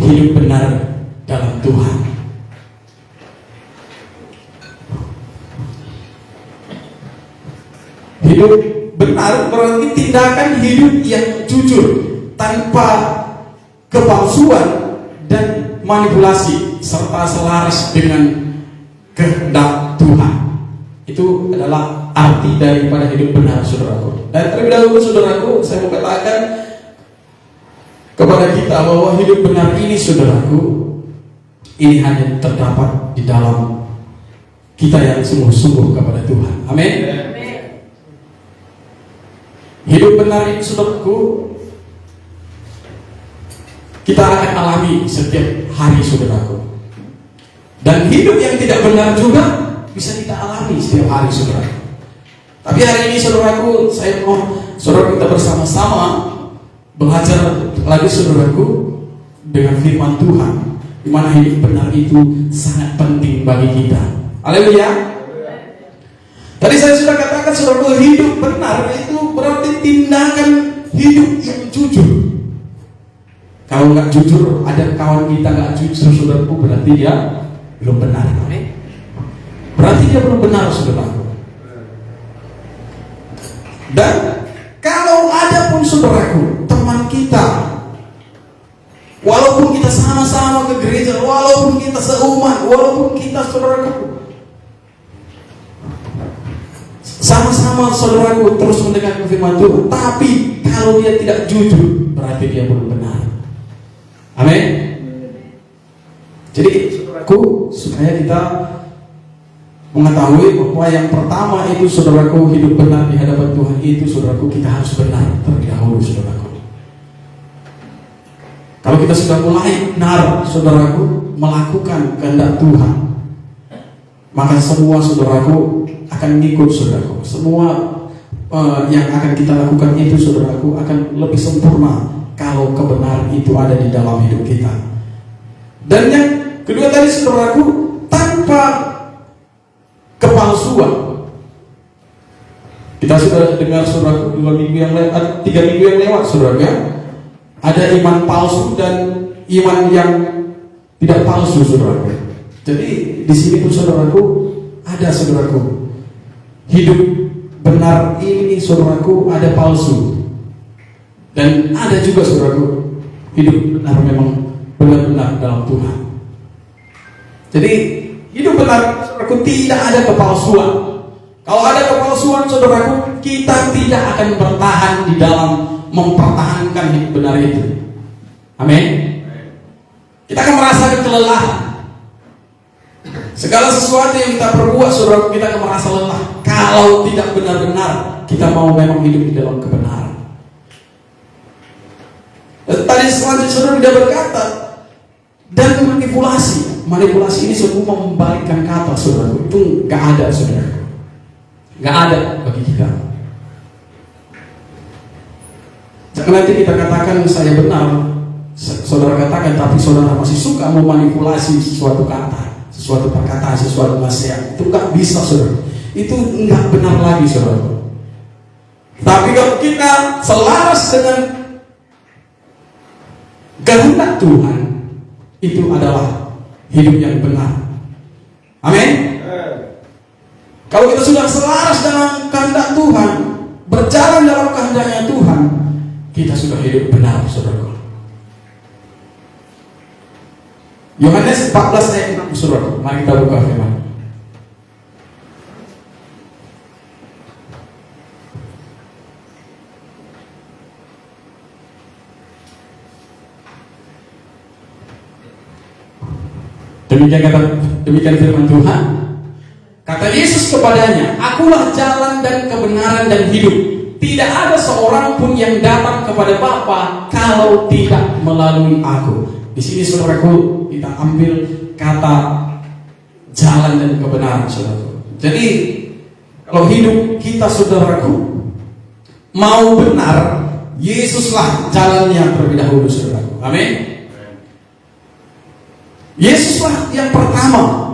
hidup benar dalam Tuhan. Hidup benar berarti tindakan hidup yang jujur, tanpa kepalsuan dan manipulasi, serta selaras dengan kehendak Tuhan. Itu adalah arti daripada hidup benar, saudaraku. Dan terlebih dahulu, saudaraku, saya mau katakan kepada kita bahwa hidup benar ini, saudaraku, ini hanya terdapat di dalam kita yang sungguh-sungguh kepada Tuhan. Amin. Hidup benar ini, saudaraku, kita akan alami setiap hari, saudaraku. Dan hidup yang tidak benar juga bisa kita alami setiap hari, saudaraku. Tapi hari ini, saudaraku, saya mau saudara kita bersama-sama belajar lagi, saudaraku, dengan firman Tuhan, di mana hidup benar itu sangat penting bagi kita. Haleluya. Tadi saya sudah katakan, saudaraku, hidup benar itu berarti tindakan hidup yang jujur. Kalau nggak jujur, ada kawan kita nggak jujur, saudaraku, berarti dia belum benar. Berarti dia belum benar, saudaraku. Dan kalau ada pun, saudaraku, teman kita, walaupun kita sama-sama ke gereja, walaupun kita seumat, walaupun kita, saudaraku, sama-sama, saudaraku, terus mendengarkan firman Tuhan, tapi kalau dia tidak jujur, berarti dia belum benar. Amin. Jadi, saudaraku, supaya kita mengetahui bahwa yang pertama itu, saudaraku, hidup benar di hadapan Tuhan itu, saudaraku, kita harus benar terlebih dahulu, saudaraku. Kalau kita sudah mulai benar, saudaraku, melakukan kehendak Tuhan, maka semua, saudaraku, akan ngikut, saudaraku. Semua yang akan kita lakukan itu, saudaraku, akan lebih sempurna kalau kebenaran itu ada di dalam hidup kita. Dan yang kedua tadi, saudaraku, tanpa kepalsuan. Kita sudah dengar, saudaraku, 3 minggu yang lewat, saudara, ya? Ada iman palsu dan iman yang tidak palsu, saudaraku. Jadi di sini pun, saudaraku, ada, saudaraku, hidup benar ini, saudaraku, ada palsu. Dan ada juga, saudaraku, hidup benar memang benar-benar dalam Tuhan. Jadi hidup benar, saudaraku, tidak ada kepalsuan. Kalau ada kepalsuan, saudaraku, kita tidak akan bertahan di dalam mempertahankan hidup benar itu. Amin. Kita akan merasakan kelelahan. Segala sesuatu yang kita perbuat, saudaraku, kita akan merasa lelah kalau tidak benar-benar kita mau memang hidup di dalam kebenaran. Tadi selanjutnya, saudara, dia berkata, dan manipulasi ini semua membalikkan kata, saudara. Itu gak ada, saudara. Gak ada bagi kita. Jangan nanti kita katakan saya benar, saudara katakan, tapi saudara masih suka memanipulasi sesuatu kata, sesuatu perkataan, sesuatu nasihat. Itu gak bisa, saudara. Itu gak benar lagi, saudara. Tapi kalau kita selaras dengan kehendak Tuhan, itu adalah hidup yang benar. Amin. Kalau kita sudah selaras dengan kehendak Tuhan, berjalan dalam kehendaknya Tuhan, kita sudah hidup benar, saudara. Yohanes 14 ayat 6, saudara. Mari kita buka firman. Demikian firman Tuhan. Kata Yesus kepadanya, akulah jalan dan kebenaran dan hidup. Tidak ada seorang pun yang datang kepada Bapa kalau tidak melalui aku. Di sini, saudaraku, kita ambil kata jalan dan kebenaran, saudaraku. Jadi kalau hidup kita, saudaraku, mau benar, Yesuslah jalannya terlebih dahulu, saudaraku. Amin. Yesuslah yang pertama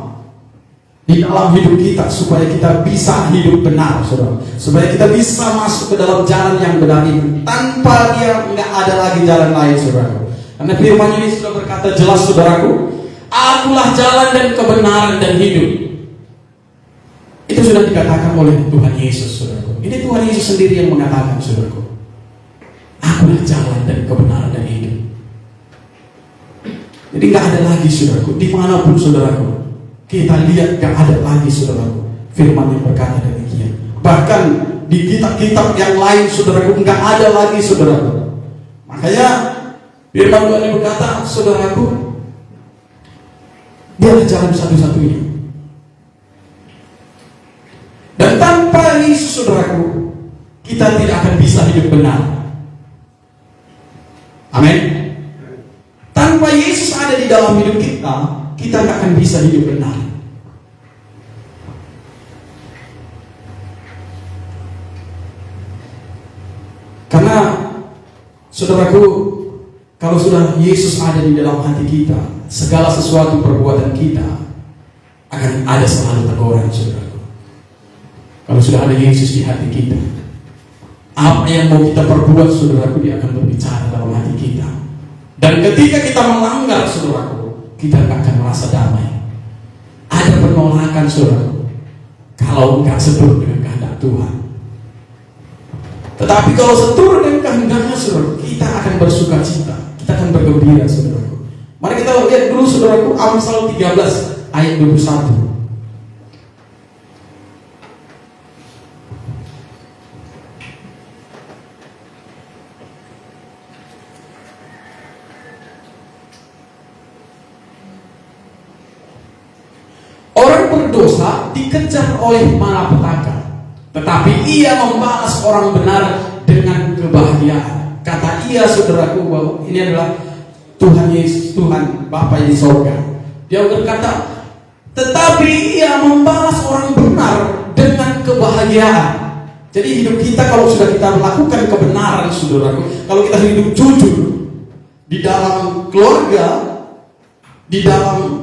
di dalam hidup kita, supaya kita bisa hidup benar, saudara. Supaya kita bisa masuk ke dalam jalan yang benar itu. Tanpa dia nggak ada lagi jalan lain, saudara. Karena firman ini sudah berkata jelas, saudaraku, akulah jalan dan kebenaran dan hidup. Itu sudah dikatakan oleh Tuhan Yesus, saudaraku. Ini Tuhan Yesus sendiri yang mengatakan, saudaraku, akulah jalan dan kebenaran dan hidup. Jadi gak ada lagi, saudaraku, dimanapun saudaraku kita lihat, gak ada lagi, saudaraku, firman yang berkata demikian. Bahkan di kitab-kitab yang lain, saudaraku, gak ada lagi, saudaraku. Makanya firman Tuhan yang berkata, saudaraku, dialah jalan satu-satunya. Dan tanpa Yesus, saudaraku, kita tidak akan bisa hidup benar. Amin. Tanpa Yesus ada di dalam hidup kita, kita tidak akan bisa hidup benar. Karena, saudaraku, kalau sudah Yesus ada di dalam hati kita, segala sesuatu perbuatan kita akan ada selalu teguran, saudaraku. Kalau sudah ada Yesus di hati kita, apa yang mau kita perbuat, saudaraku, dia akan berbicara dalam hati kita. Dan ketika kita melanggar, saudaraku, kita akan merasa damai. Ada penolakan, saudaraku, kalau enggak seturut dengan kehendak Tuhan. Tetapi kalau seturut dengan kehendaknya, saudaraku, kita akan bersuka cita, kita akan bergembira, saudaraku. Mari kita lihat dulu, saudaraku, Amsal 13 ayat 21. Orang berdosa dikejar oleh malapetaka, tetapi ia membalas orang benar dengan kebahagiaan. Kata ia, saudaraku, bahwa ini adalah Tuhan Yesus, Tuhan Bapa di sorga. Dia berkata, tetapi ia membalas orang benar dengan kebahagiaan. Jadi hidup kita, kalau sudah kita melakukan kebenaran, saudaraku, kalau kita hidup jujur di dalam keluarga, di dalam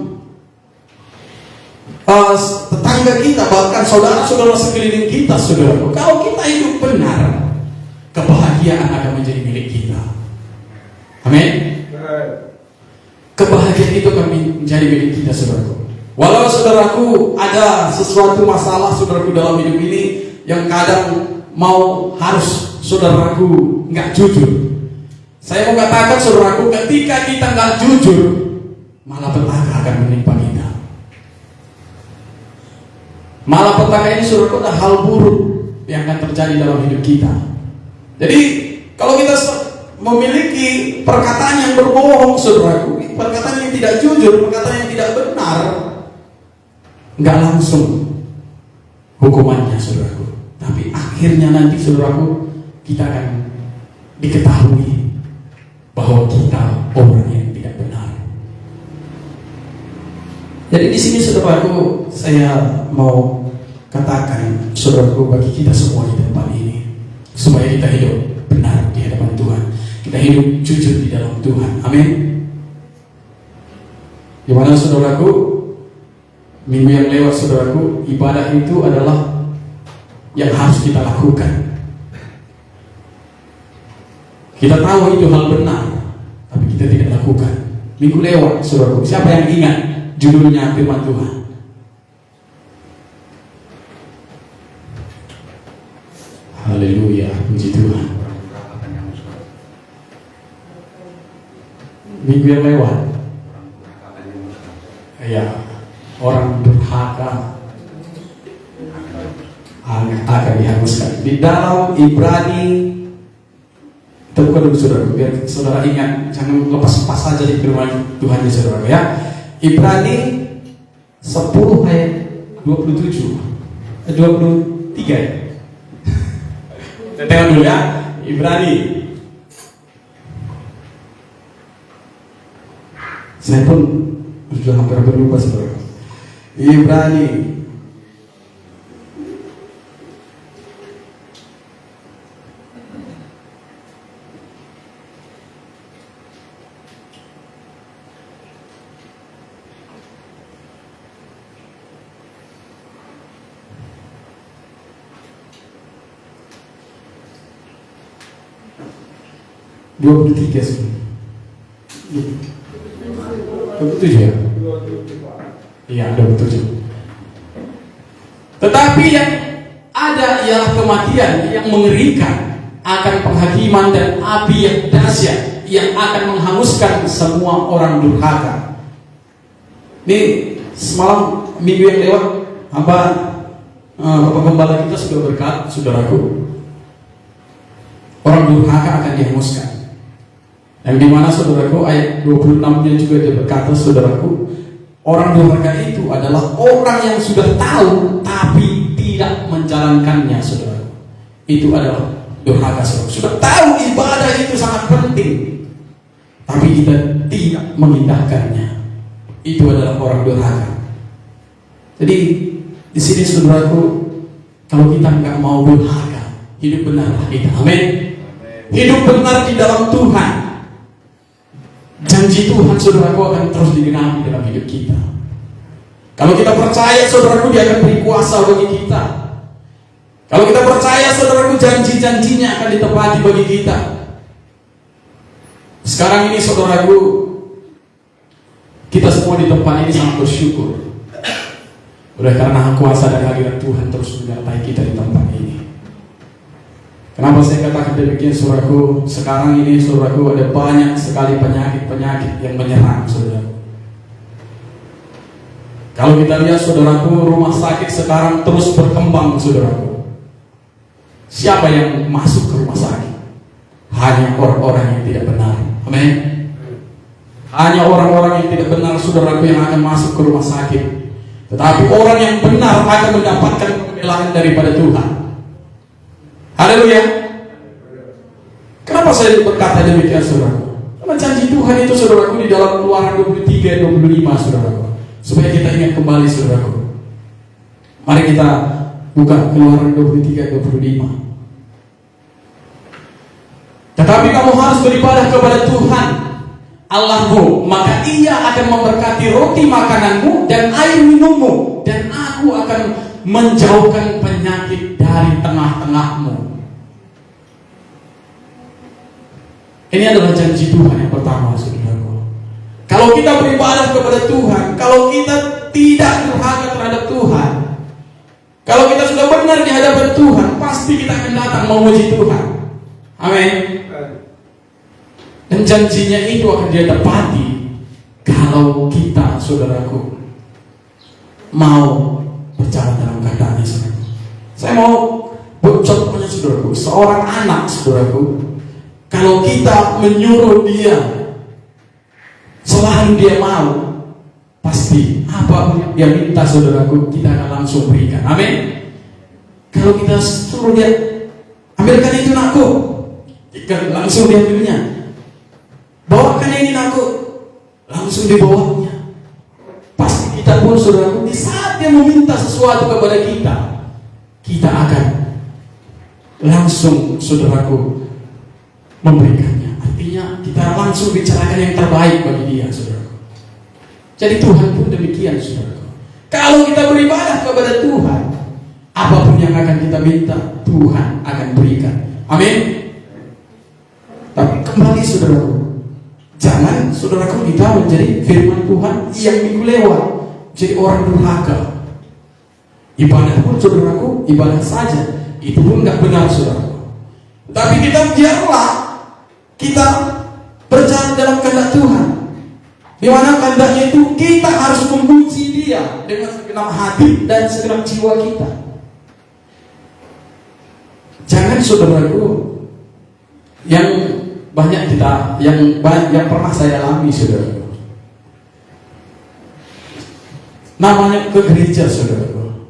tetangga kita, bahkan saudara-saudara sekeliling kita, saudaraku, kalau kita hidup benar, kebahagiaan akan menjadi milik kita. Amin. Kebahagiaan itu akan menjadi milik kita, saudaraku. Walau, saudaraku, ada sesuatu masalah, saudaraku, dalam hidup ini yang kadang mau harus saudaraku nggak jujur. Saya mau katakan, saudaraku, ketika kita nggak jujur, malapetaka akan menimpa kita. Malapetaka ini, saudaraku, adalah hal buruk yang akan terjadi dalam hidup kita. Jadi kalau kita memiliki perkataan yang berbohong, saudaraku, perkataan yang tidak jujur, perkataan yang tidak benar, nggak langsung hukumannya, saudaraku. Tapi akhirnya nanti, saudaraku, kita akan diketahui bahwa kita orang yang tidak benar. Jadi di sini, saudaraku, saya mau katakan, saudaraku, bagi kita semua di tempat ini, supaya kita hidup benar di hadapan Tuhan, kita hidup jujur di dalam Tuhan. Amin. Gimana, saudaraku? Minggu yang lewat, saudaraku, ibadah itu adalah yang harus kita lakukan. Kita tahu itu hal benar, tapi kita tidak lakukan. Minggu lewat, saudaraku, siapa yang ingat judulnya firman Tuhan? Haleluya, puji Tuhan. Minggu yang lewat, ya, orang durhaka akan dihanguskan. Di dalam Ibrani, terbuka dulu, saudara, biar saudara ingat, jangan lepas-lepas saja di firman Tuhan, saudara, ya. Ibrani 10 ayat 27, 23 ya. Tengok dulu, ya, Ibrani. Saya pun sudah hampir lupa, saudara. Ibrani 23 sebenarnya. 27 ya? Iya, 27. Tetapi yang ada ialah kematian yang mengerikan, akan penghakiman dan api yang dahsyat yang akan menghanguskan semua orang durhaka. Ini semalam minggu yang lewat Bapak Gembala kita sudah berkata, saudaraku, orang durhaka akan dihanguskan. Yang dimana saudaraku ayat 26-nya juga dia berkata, saudaraku, orang durhaka itu adalah orang yang sudah tahu tapi tidak menjalankannya, saudaraku. Itu adalah durhaka, saudaraku. Sudah tahu ibadah itu sangat penting, tapi kita tidak mengindahkannya. Itu adalah orang durhaka. Jadi di sini saudaraku, kalau kita nggak mau durhaka, hidup benarlah kita. Amin. Hidup benar di dalam Tuhan. Janji Tuhan saudaraku akan terus digenapi dalam hidup kita. Kalau kita percaya saudaraku, dia akan beri kuasa bagi kita. Kalau kita percaya saudaraku, janji-janjinya akan ditepati bagi kita. Sekarang ini saudaraku, kita semua di tempat ini sangat bersyukur oleh karena kuasa dan hadirat Tuhan terus menyertai kita di tempat ini. Kenapa saya katakan demikian, saudaraku? Sekarang ini saudaraku, ada banyak sekali penyakit-penyakit yang menyerang saudaraku. Kalau kita lihat saudaraku, rumah sakit sekarang terus berkembang saudaraku. Siapa yang masuk ke rumah sakit? Hanya orang-orang yang tidak benar. Amin. Hanya orang-orang yang tidak benar saudaraku yang akan masuk ke rumah sakit. Tetapi orang yang benar akan mendapatkan pembelaan daripada Tuhan. Haleluya. Kenapa saya berkata demikian, saudaraku? Karena janji Tuhan itu saudaraku di dalam Keluaran 23-25 saudaraku. Supaya kita ingat kembali saudaraku. Mari kita buka Keluaran 23-25. Tetapi kamu harus beribadah kepada Tuhan Allahmu, maka Ia akan memberkati roti makananmu dan air minummu, dan Aku akan menjauhkan penyakit dari tengah-tengahmu. Ini adalah janji Tuhan yang pertama, saudaraku. Kalau kita beribadah kepada Tuhan, kalau kita tidak durhaka terhadap Tuhan, kalau kita sudah benar di hadapan Tuhan, pasti kita akan datang memuji Tuhan. Amin. Dan janjinya itu akan dia tepati kalau kita, saudaraku, mau berjalan dalam keadaannya, saudaraku. Saya mau contohnya, saudaraku, seorang anak, saudaraku, kalau kita menyuruh dia, selalu dia mau, pasti apa yang dia minta, saudaraku, kita akan langsung berikan. Amin. Kalau kita suruh dia, ambilkan itu nakku, langsung dia ambilnya. Bawakan ini nakku, langsung dibawanya. Pasti kita pun, saudaraku, di saat dia meminta sesuatu kepada kita, kita akan langsung, saudaraku, memberikannya. Artinya kita langsung bicarakan yang terbaik bagi dia, saudaraku. Jadi Tuhan pun demikian, saudaraku. Kalau kita beribadah kepada Tuhan, apapun yang akan kita minta, Tuhan akan berikan. Amin. Tapi kembali, saudaraku, jangan, saudaraku, kita menjadi firman Tuhan yang minggu lewat jadi orang durhaka. Ibadah pun, saudaraku, ibadah saja, itu pun nggak benar, saudaraku. Tapi kita biarlah kita berjalan dalam kehendak Tuhan, di mana kehendaknya itu kita harus memuji Dia dengan segenap hati dan segenap jiwa kita. Jangan, saudaraku, yang banyak kita, yang pernah saya alami, saudaraku, namanya ke gereja, saudaraku,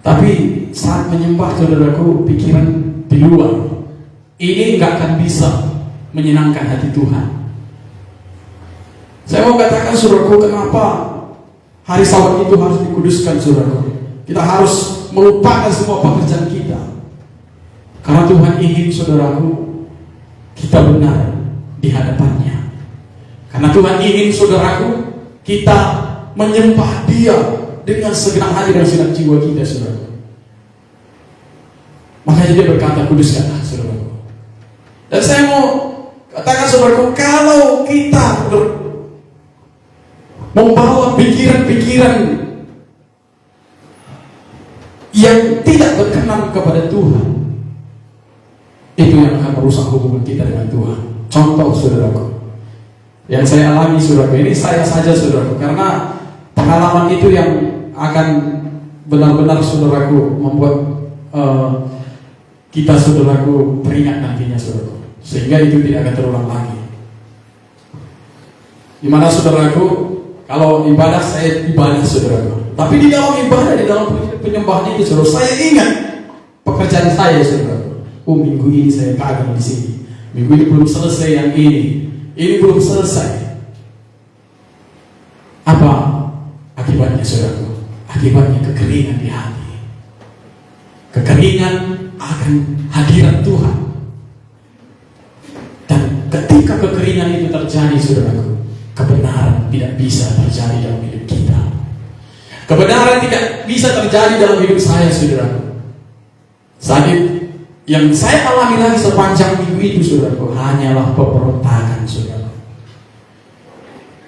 tapi saat menyembah, saudaraku, pikiran di luar. Ini nggak akan bisa menyenangkan hati Tuhan. Saya mau katakan, saudaraku, kenapa hari Sabat itu harus dikuduskan, saudaraku? Kita harus melupakan semua pekerjaan kita, karena Tuhan ingin, saudaraku, kita benar di hadapannya. Karena Tuhan ingin, saudaraku, kita menyembah Dia dengan segenap hati dan segenap jiwa kita, saudaraku. Makanya Dia berkata, kuduskanlah, saudaraku. Dan saya mau katakan, saudaraku, kalau kita membawa pikiran-pikiran yang tidak berkenan kepada Tuhan, itu yang akan merusak hubungan kita dengan Tuhan. Contoh saudaraku, yang saya alami saudaraku, ini saya saja saudaraku, karena pengalaman itu yang akan benar-benar saudaraku membuat kita saudaraku teringat nantinya saudaraku, sehingga itu tidak akan terulang lagi. Dimana saudaraku, kalau ibadah saya ibadah saudaraku, tapi di dalam ibadah, di dalam penyembahan itu saudara, saya ingat pekerjaan saya saudaraku. Oh, minggu ini saya gagal di sini, minggu ini belum selesai yang ini belum selesai. Apa akibatnya saudaraku? Akibatnya kekeringan di hati, kekeringan akan hadirat Tuhan. Dan ketika kekeringan itu terjadi saudaraku, kebenaran tidak bisa terjadi dalam hidup kita. Kebenaran tidak bisa terjadi dalam hidup saya saudaraku. Saat yang saya alami lagi sepanjang minggu itu saudaraku, hanyalah pemberontakan saudaraku.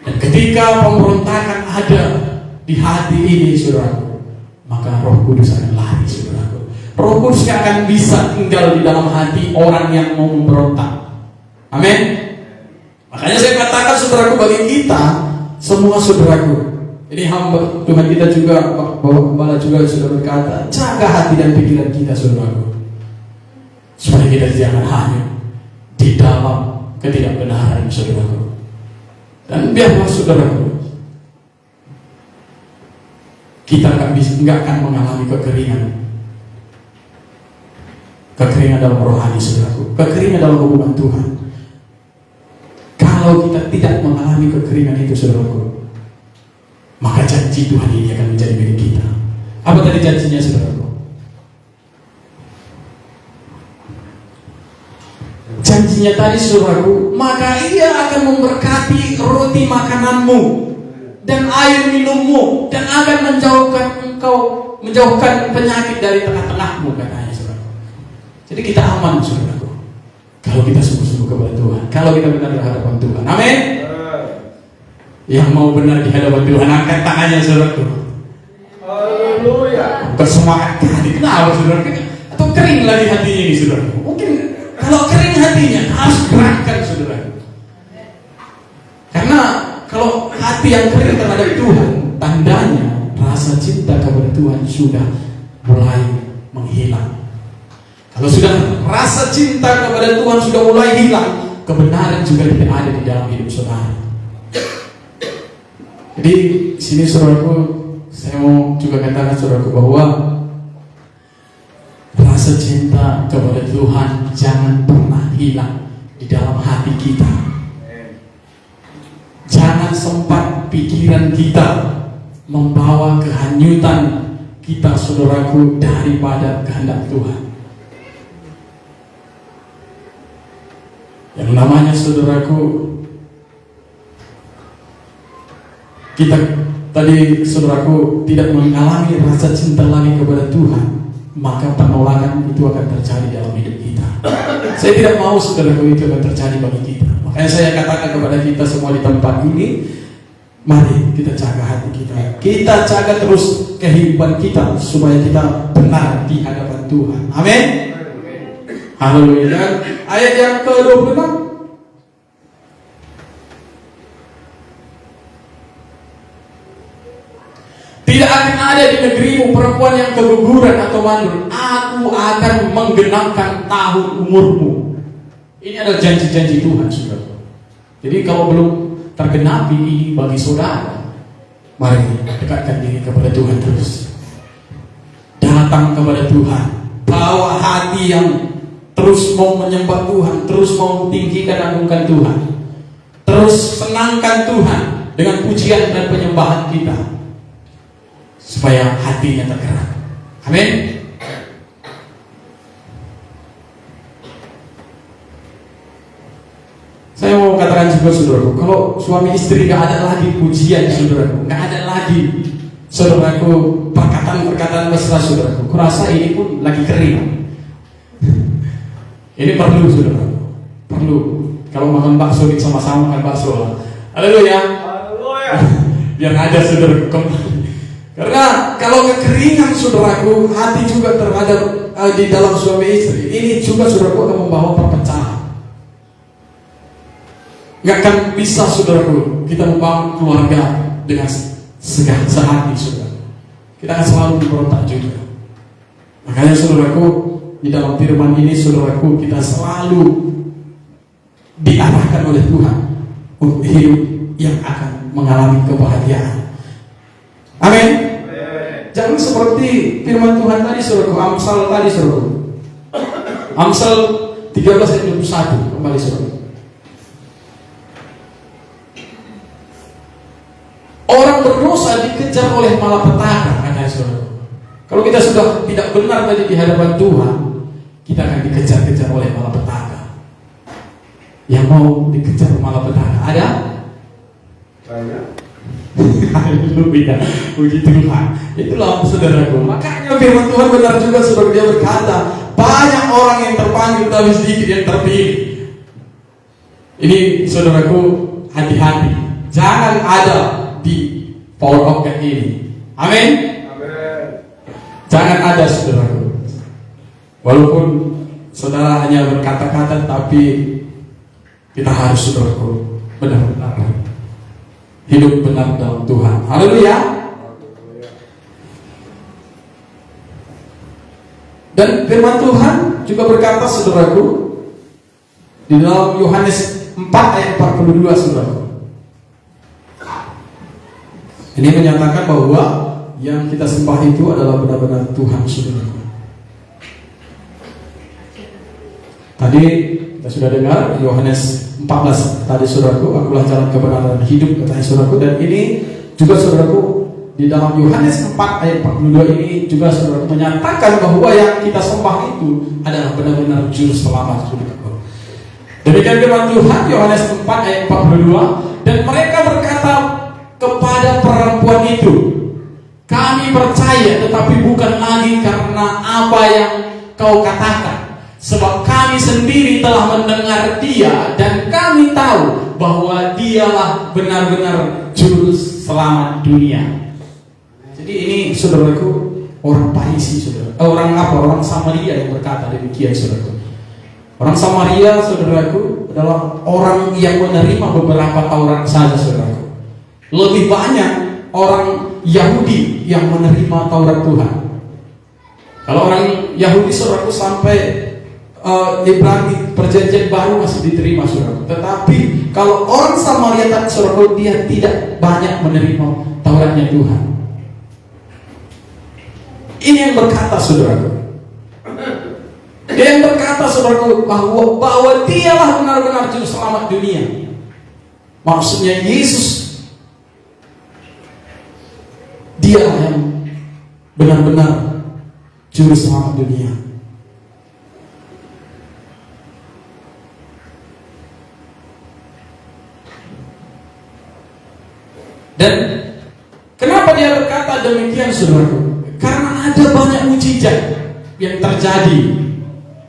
Dan ketika pemberontakan ada di hati ini saudaraku, maka Roh Kudus akan lari saudaraku. Roh Kudus akan bisa tinggal di dalam hati orang yang mau memberontak. Amin. Makanya saya katakan saudaraku, bagi kita semua saudaraku, ini hamba Tuhan kita juga, Bapak Gembala juga sudah berkata, jaga hati dan pikiran kita saudaraku, supaya kita jangan hanyut di dalam ketidakbenaran saudaraku. Dan biarlah saudaraku, kita nggak akan mengalami kekeringan dalam rohani saudaraku, kekeringan dalam hubungan Tuhan. Kalau kita tidak mengalami kekeringan itu saudaraku, maka janji Tuhan ini akan menjadi milik kita. Apa tadi janjinya saudaraku? Janjinya tadi saudaraku, maka Ia akan memberkati roti makananmu dan air minummu, dan akan menjauhkan penyakit dari tengah-tengahmu, katanya saudaraku. Jadi kita aman saudaraku, kalau kita sungguh-sungguh kepada Tuhan, kalau kita benar di hadapan Tuhan. Amin. Yang mau benar di hadapan Tuhan, angkat tangannya saudaraku. Haleluya. Bersemangat hati. Kenapa saudaraku? Atau kering lagi hatinya ini saudaraku? Mungkin kalau kering hatinya, harus gerakkan saudaraku. Karena kalau hati yang kering terhadap Tuhan, tandanya rasa cinta kepada Tuhan sudah mulai menghilang. Kalau sudah rasa cinta kepada Tuhan sudah mulai hilang, kebenaran juga tidak ada di dalam hidup saudara. Jadi sini saudaraku, saya mau juga katakan saudaraku bahwa rasa cinta kepada Tuhan jangan pernah hilang di dalam hati kita. Jangan sempat pikiran kita membawa kehanyutan kita saudaraku daripada kehendak Tuhan. Yang namanya saudaraku, kita tadi saudaraku tidak mengalami rasa cinta lagi kepada Tuhan, maka penolakan itu akan terjadi dalam hidup kita. Saya tidak mau saudaraku itu akan terjadi bagi kita. Makanya saya katakan kepada kita semua di tempat ini, mari kita jaga hati kita. Kita jaga terus kehidupan kita supaya kita benar di hadapan Tuhan. Amin. Haleluya. Dan ayat yang ke-26, tidak akan ada di negerimu perempuan yang keguguran atau mandul. Aku akan menggenapkan tahun umurmu. Ini adalah janji-janji Tuhan, saudara. Jadi kalau belum tergenapi bagi saudara, mari dekatkan diri kepada Tuhan terus. Datang kepada Tuhan, bawa hati yang terus mau menyembah Tuhan, terus mau tinggikan agungkan Tuhan, terus senangkan Tuhan dengan pujian dan penyembahan kita, supaya hatinya tergerak. Amin. Saya mau katakan juga saudaraku, kalau suami istri gak ada lagi pujian saudaraku, gak ada lagi saudaraku perkataan-perkataan mesra saudaraku, kurasa ini pun lagi kering. Ini perlu saudaraku, perlu. Kalau makan bakso sama-sama makan bakso lah. Haleluya. biar ada saudara kembali. Karena kalau kekeringan saudaraku, hati juga terhadap di dalam suami istri, ini juga saudaraku akan membawa perpecahan. Nggak akan bisa saudaraku kita membangun keluarga dengan sehati saudara. Kita akan selalu memberontak juga. Makanya saudaraku, di dalam firman ini saudaraku, kita selalu diarahkan oleh Tuhan untuk hidup yang akan mengalami kebahagiaan. Amin. Jangan seperti firman Tuhan tadi saudaraku, Amsal tadi saudaraku. Amsal 13 ayat 21 kembali saudaraku. Orang berdosa dikejar oleh malapetaka, katanya saudara. Kalau kita sudah tidak benar tadi di hadapan Tuhan, kita akan dikejar-kejar oleh malapetaka. Yang mau dikejar malapetaka ada? Banyak. Haleluya, puji Tuhan. Itulah saudaraku. Makanya firman Tuhan benar juga saudara, dia berkata, banyak orang yang terpanggil tapi sedikit yang terpilih. Ini saudaraku, hati-hati. Jangan ada di power of God ini. Amin. Jangan ada saudaraku. Walaupun saudara hanya berkata-kata, tapi kita harus saudaraku benar-benar hidup benar dalam Tuhan. Haleluya. Dan firman Tuhan juga berkata saudaraku di dalam Yohanes 4 ayat 42 saudaraku. Ini menyatakan bahwa yang kita sembah itu adalah benar-benar Tuhan saudaraku. Tadi kita sudah dengar Yohanes 14 tadi saudaraku, akulah jalan kebenaran hidup katanya saudaraku. Dan ini juga saudaraku di dalam Yohanes 4 ayat 42 ini juga saudaraku menyatakan bahwa yang kita sembah itu adalah benar-benar juru selamat saudaraku. Demikian firman Tuhan Yohanes 4 ayat 42. Dan mereka berkata kepada perempuan itu, kami percaya tetapi bukan lagi karena apa yang kau katakan, sebab kami sendiri telah mendengar dia dan kami tahu bahwa dialah benar-benar juru selamat dunia. Jadi ini saudaraku, orang Parisi saudara, orang Samaria yang berkata demikian saudaraku. Orang Samaria saudaraku adalah orang yang menerima beberapa Taurat saja saudaraku. Lebih banyak orang Yahudi yang menerima Taurat Tuhan. Kalau orang Yahudi saudaraku sampai Ibrani perjanjian baru masih diterima saudaraku. Tetapi kalau orang Samaria tadi saudaraku, dia tidak banyak menerima Tauratnya Tuhan. Ini yang berkata saudaraku. Dia yang berkata saudaraku bahwa dialah benar-benar juru selamat dunia. Maksudnya Yesus, dialah yang benar-benar juru selamat dunia. Dan kenapa dia berkata demikian saudaraku? Karena ada banyak mujizat yang terjadi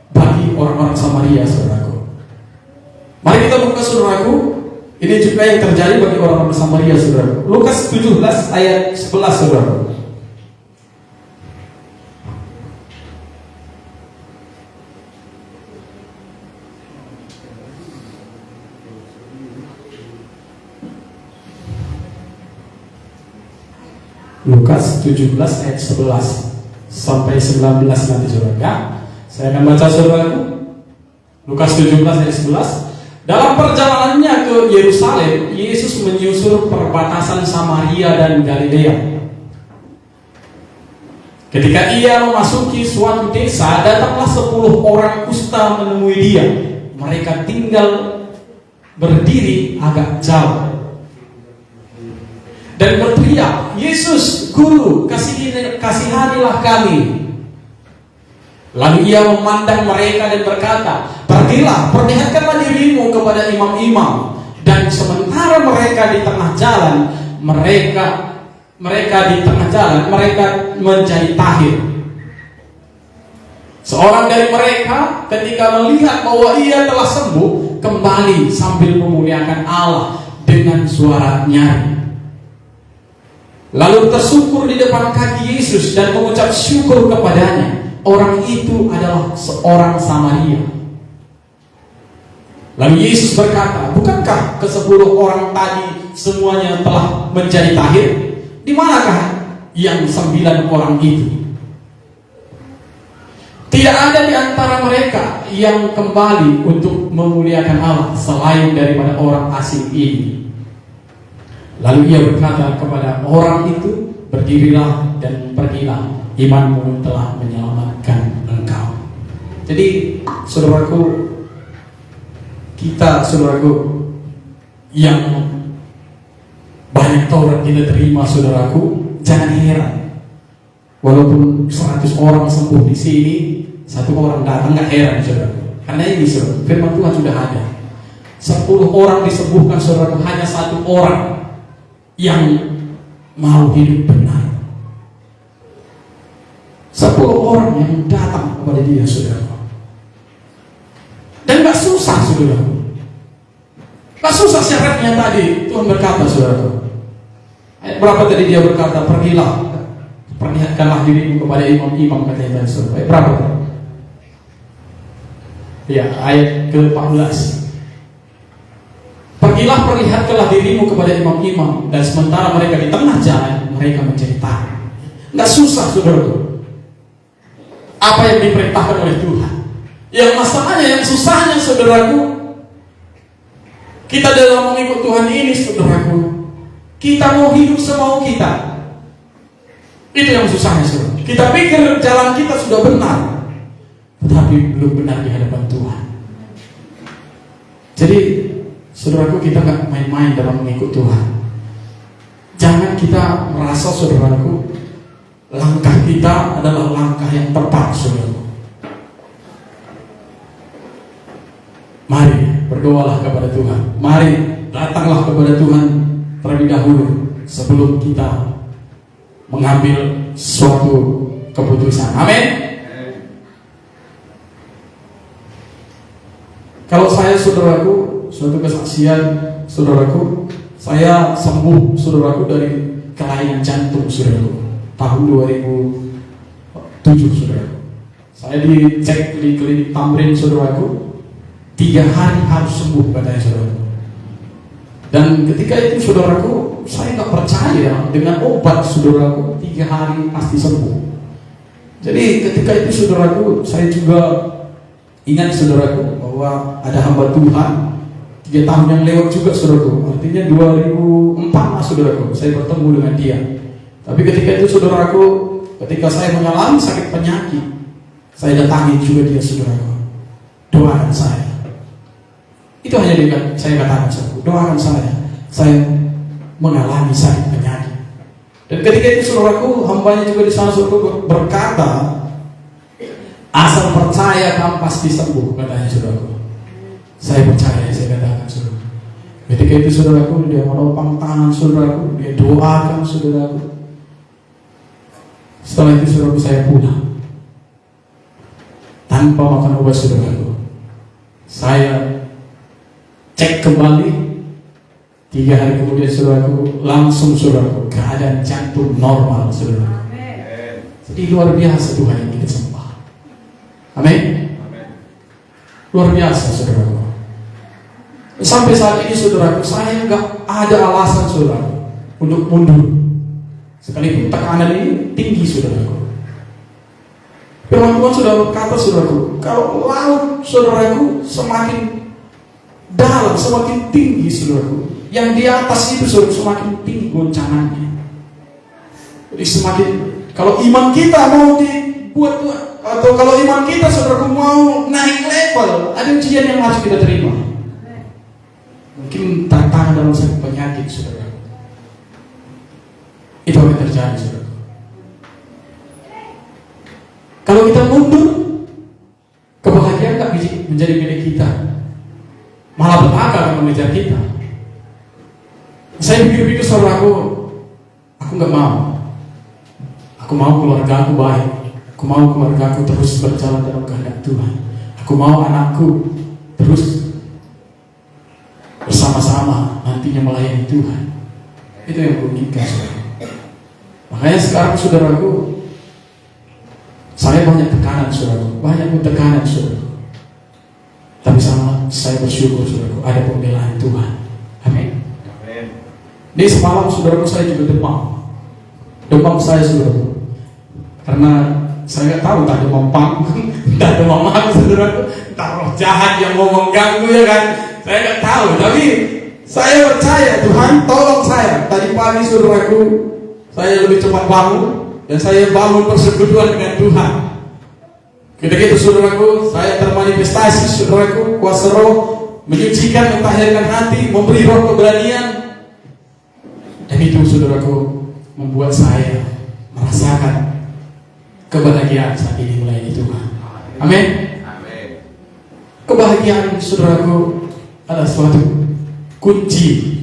bagi orang-orang Samaria saudaraku. Mari kita buka saudaraku. Ini juga yang terjadi bagi orang-orang Samaria saudaraku. Lukas 17 ayat 11 saudaraku. Lukas 17 ayat 11 sampai 19 nanti saudara ya. Saya akan baca saudaraku. Lukas 17 ayat 11. Dalam perjalanannya ke Yerusalem, Yesus menyusur perbatasan Samaria dan Galilea. Ketika ia memasuki suatu desa, datanglah 10 orang kusta menemui dia. Mereka tinggal berdiri agak jauh dan berteriak, Yesus, Guru, kasihanilah kami. Lalu ia memandang mereka dan berkata, pergilah, perlihatkanlah dirimu kepada imam-imam. Dan sementara mereka di tengah jalan, mereka menjadi tahir. Seorang dari mereka ketika melihat bahwa ia telah sembuh, kembali sambil memuliakan Allah dengan suara nyaring. lalu tersungkur di depan kaki Yesus dan mengucap syukur kepadanya. Orang itu adalah seorang Samaria. Lalu Yesus berkata, bukankah ke-10 orang tadi semuanya telah menjadi tahir? Di manakah yang 9 orang itu? Tidak ada di antara mereka yang kembali untuk memuliakan Allah selain daripada orang asing ini. Lalu ia berkata kepada orang itu, berdirilah dan pergilah, imanmu telah menyelamatkan engkau. Jadi saudaraku, kita saudaraku yang banyak Taurat kita terima, saudaraku, jangan heran. Walaupun 100 orang sembuh di sini, 1 orang datang, nggak heran, saudaraku. Karena ini saudara, firman Tuhan sudah ada. 10 orang disembuhkan, saudaraku, hanya 1 orang yang mau hidup benar. 10 orang yang datang kepada dia, saudaraku. Dan nggak susah, saudaraku. Nggak susah syaratnya tadi. Tuhan berkata, saudaraku. Ayat berapa tadi dia berkata, pergilah, perlihatkanlah dirimu kepada imam-imam, katanya tadi, saudara. Ayat berapa? Ya, ayat ke-14. Pergilah, perlihatkanlah dirimu kepada imam-imam, dan sementara mereka di tengah jalan, mereka menjadi tahir. Nggak susah, saudaraku. Apa yang diperintahkan oleh Tuhan. Yang masalahnya, yang susahnya, saudaraku, kita dalam mengikut Tuhan ini, saudaraku, kita mau hidup semau kita. Itu yang susahnya, saudara. Kita pikir jalan kita sudah benar, tetapi belum benar di hadapan Tuhan. Jadi saudaraku, kita gak main-main dalam mengikut Tuhan. Jangan kita merasa, saudaraku, langkah kita adalah langkah yang tepat, saudaraku. Mari berdoalah kepada Tuhan. Mari datanglah kepada Tuhan terlebih dahulu sebelum kita mengambil suatu keputusan. Amin. Kalau saya, saudaraku, suatu kesaksian, saudaraku, saya sembuh, saudaraku, dari kelainan jantung, saudaraku, tahun 2007, saudaraku. Saya dicek di klinik Tamrin, saudaraku, 3 hari harus sembuh, katanya, saudaraku. Dan ketika itu, saudaraku, saya nggak percaya dengan obat, saudaraku, 3 hari pasti sembuh. Jadi ketika itu, saudaraku, saya juga ingat, saudaraku, bahwa ada hamba Tuhan 3 tahun yang lewat juga, saudaraku. Artinya 2004, saudaraku, saya bertemu dengan dia. Tapi ketika itu, saudaraku, ketika saya mengalami sakit penyakit, saya datangi juga dia, saudaraku. Doakan saya. Itu hanya saya katakan, saudaraku, doakan saya mengalami sakit penyakit. Dan ketika itu, saudaraku, hambanya juga di sana, saudaraku, berkata, asal percaya kamu pasti sembuh, katanya, saudaraku. Saya percaya, saya katakan, saudaraku. Ketika itu, saudaraku, dia menopang tangan, saudaraku, dia doakan, saudaraku. Setelah itu, saudaraku, saya pulang tanpa makan obat, saudaraku. Saya cek kembali 3 hari kemudian, saudaraku, langsung, saudaraku, keadaan jantung normal, saudaraku. Jadi luar biasa Tuhan yang kita sembah. Amin. Luar biasa, saudaraku. Sampai saat ini, saudaraku, saya nggak ada alasan, saudaraku, untuk mundur. Sekalipun tekanan ini tinggi, saudaraku. Firman Tuhan sudah berkata, saudaraku, kalau laut, saudaraku, semakin dalam, semakin tinggi, saudaraku, yang di atas itu, saudaraku, semakin tinggi goncangannya. Jadi semakin, kalau iman kita mau dibuat, atau kalau iman kita, saudaraku, mau naik level, ada ujian yang harus kita terima. Mungkin tantangan dalam sakit penyakit, saudara. Itu akan terjadi, saudara. Kalau kita mundur, kebahagiaan tak menjadi milik kita, malah petaka akan mengejar kita. Saya pikir-pikir, saudaraku, aku nggak mau. Aku mau keluarga aku baik. Aku mau keluarga aku terus berjalan dalam kehendak Tuhan. Aku mau anakku terus bersama-sama nantinya melayani Tuhan. Itu yang aku inginkan, saudara. Makanya sekarang saudaraku, saya banyak tekanan saudaraku, banyak tekanan saudaraku. Tapi saya bersyukur saudaraku, ada pembelaan Tuhan. Amin. Ini semalam saudaraku saya juga demam saya saudaraku, karena saya nggak tahu tak demam pang, tak demam apa saudaraku, tak roh jahat yang mau mengganggu ya kan, saya nggak tahu. Tapi saya percaya Tuhan tolong saya. Tadi pagi saudaraku, saya lebih cepat bangun dan saya bangun persekutuan dengan Tuhan. Ketika itu saudaraku, saya termanifestasi saudaraku, kuasa roh menyucikan, mentahirkan hati, memberi roh keberanian. Dan itu saudaraku membuat saya merasakan kebahagiaan saat ini melayani Tuhan. Amin. Kebahagiaan saudaraku adalah suatu kunci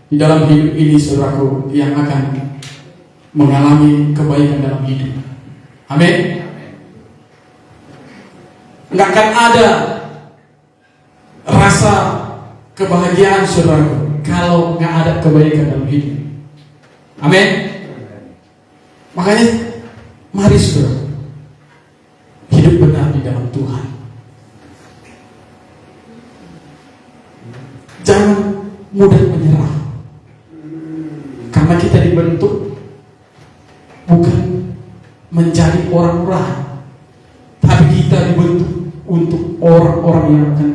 di dalam hidup ini saudaraku, yang akan mengalami kebaikan dalam hidup. Amin. Nggak akan ada rasa kebahagiaan saudaraku kalau nggak ada kebaikan dalam hidup. Amin. Makanya mari saudara hidup benar di dalam Tuhan. Jangan mudah menyerah, karena kita dibentuk bukan menjadi orang-orang, tapi kita dibentuk untuk orang-orang yang akan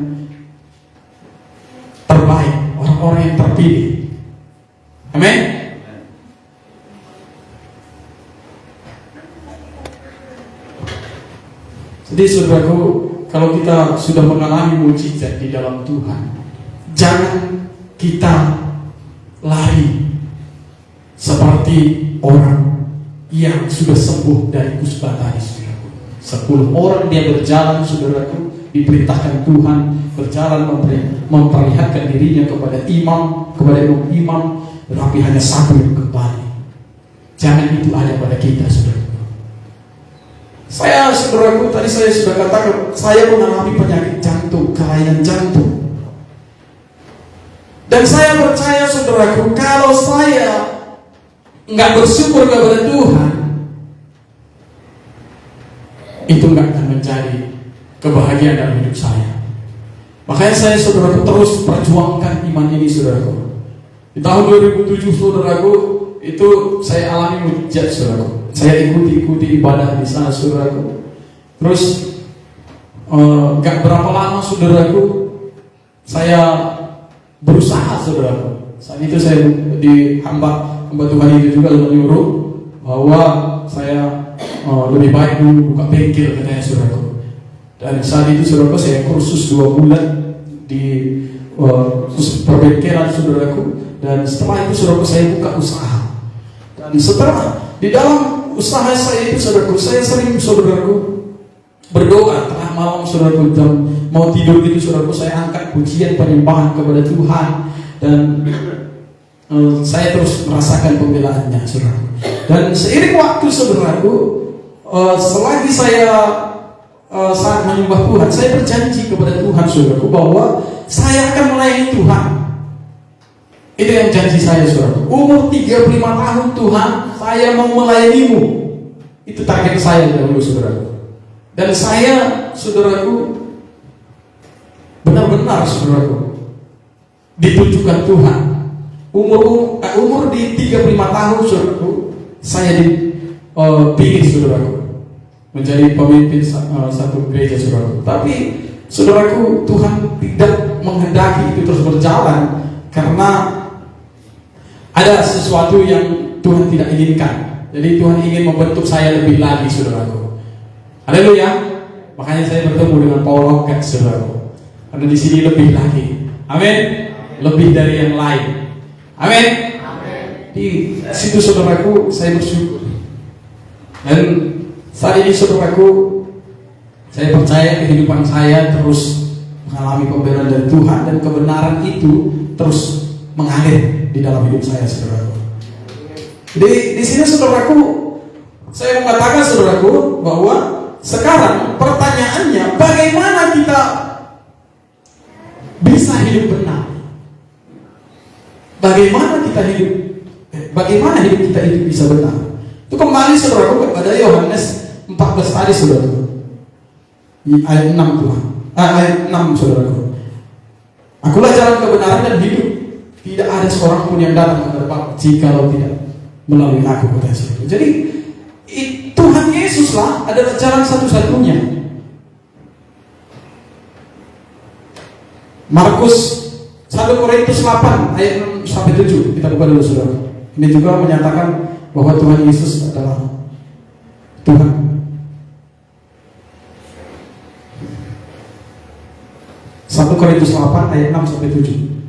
terbaik, orang-orang yang terpilih. Amin. Jadi saudaraku, kalau kita sudah mengalami mujizat di dalam Tuhan, jangan kita lari seperti orang yang sudah sembuh dari kuspa tadi, saudaraku. 10 orang dia berjalan, saudaraku, diperintahkan Tuhan berjalan memperlihatkan dirinya kepada imam, tetapi hanya 1 yang kembali. Jangan itu ada pada kita, saudaraku. Saudaraku, tadi saya sudah katakan, saya mengalami penyakit jantung, kelainan jantung. Dan saya percaya saudaraku, kalau saya nggak bersyukur kepada Tuhan, itu nggak akan menjadi kebahagiaan dalam hidup saya. Makanya saya saudaraku terus perjuangkan iman ini saudaraku. Di tahun 2007 saudaraku, itu saya alami mujizat saudaraku. Saya ikuti ibadah di sana saudaraku. Terus gak berapa lama saudaraku, saya berusaha saudaraku. Saat itu saya di hamba Tuhan itu juga menyuruh bahwa saya lebih baik dulu buka bengkel, katanya saudaraku. Dan saat itu saudaraku saya kursus 2 bulan di perbengkelan saudaraku. Dan setelah itu saudaraku saya buka usaha. Dan setelah di dalam usaha saya itu saudaraku, saya sering saudaraku berdoa tengah malam saudaraku, jam mau tidur itu saudaraku, saya angkat pujian penyembahan kepada Tuhan. Dan saya terus merasakan pembelaannya saudaraku. Dan seiring waktu saudaraku, selagi saya saat menyembah Tuhan, saya berjanji kepada Tuhan saudaraku bahwa saya akan melayani Tuhan. Itu yang janji saya saudaraku. Umur 35 tahun Tuhan, saya mau melayanimu. Itu target saya dahulu saudaraku. Dan saya saudaraku benar-benar saudaraku ditunjukkan Tuhan. Umur di 35 tahun saudaraku, saya dipilih saudaraku menjadi pemimpin satu gereja saudaraku. Tapi saudaraku, Tuhan tidak menghendaki itu terus berjalan, karena ada sesuatu yang Tuhan tidak inginkan. Jadi Tuhan ingin membentuk saya lebih lagi saudaraku. Haleluya. Makanya saya bertemu dengan Paul Rocket saudaraku, karena di sini lebih lagi. Amin. Lebih dari yang lain. Amin. Di situ saudaraku saya bersyukur. Dan saat ini saudaraku, saya percaya kehidupan saya terus mengalami pembelaan dari Tuhan, dan kebenaran itu terus mengalir di dalam hidup saya saudaraku. Di sini saudaraku, saya mengatakan saudaraku bahwa sekarang pertanyaannya, bagaimana kita bisa hidup benar? Bagaimana hidup kita itu bisa benar? Itu kembali saudaraku kepada Yohanes 14 tadi saudaraku. Ayat 6 Tuhan. Ayat 6 saudaraku. Akulah jalan kebenaran dan hidup. Tidak ada seorang pun yang datang kepada Bapa jikalau tidak melalui aku, kata Yesus. Jadi Tuhan Yesuslah adalah jalan satu-satunya. Markus 1 Korintus 8 ayat 6 sampai 7 kita buka dulu saudara. Ini juga menyatakan bahwa Tuhan Yesus adalah Tuhan. Satu Korintus 8 ayat 6 sampai 7.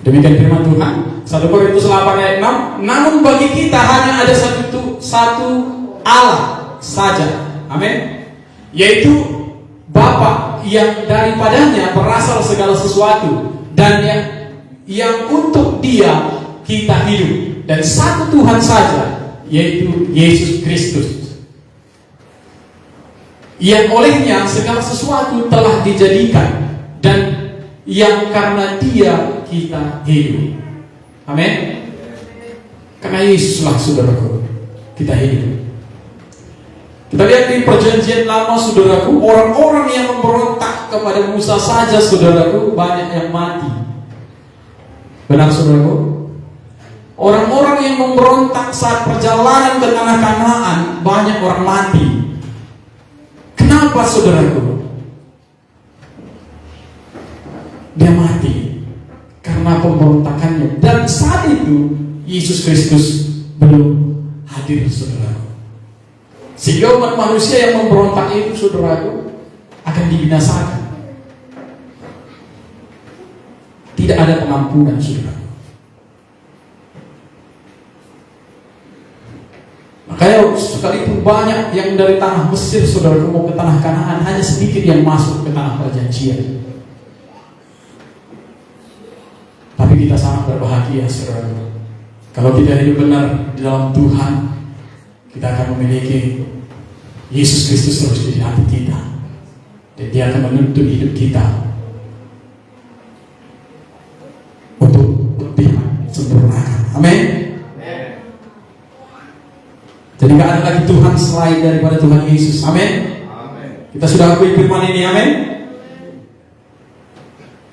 Demikian firman Tuhan. 1 Korintus 8 ayat 6. Namun bagi kita hanya ada satu Allah saja. Amin. Yaitu Bapa yang daripadanya berasal segala sesuatu dan yang untuk Dia kita hidup, dan satu Tuhan saja, yaitu Yesus Kristus, yang olehnya segala sesuatu telah dijadikan dan yang karena Dia kita hidup. Amin. Karena Yesuslah saudaraku kita hidup. Kita lihat di perjanjian lama saudaraku, orang-orang yang memberontak kepada Musa saja saudaraku banyak yang mati. Benar saudaraku? Orang-orang yang memberontak saat perjalanan ke tanah Kanaan banyak orang mati. Kenapa saudaraku? Dia mati karena pemberontakannya, dan saat itu Yesus Kristus belum hadir saudaraku. Sehingga umat manusia yang memberontak itu saudaraku akan dibinasakan. Tidak ada pengampunan saudaraku. Makanya sekalipun banyak yang dari tanah Mesir saudaraku mau ke tanah Kanaan, hanya sedikit yang masuk ke tanah perjanjian. Tapi kita sangat berbahagia saudaraku. Kalau kita hidup benar di dalam Tuhan, kita akan memiliki Yesus Kristus terus di hati kita, dan Dia akan menuntun hidup kita untuk disempurnakan. Amin. Jadi gak ada lagi Tuhan selain daripada Tuhan Yesus. Amin. Kita sudah akui firman ini. Amin.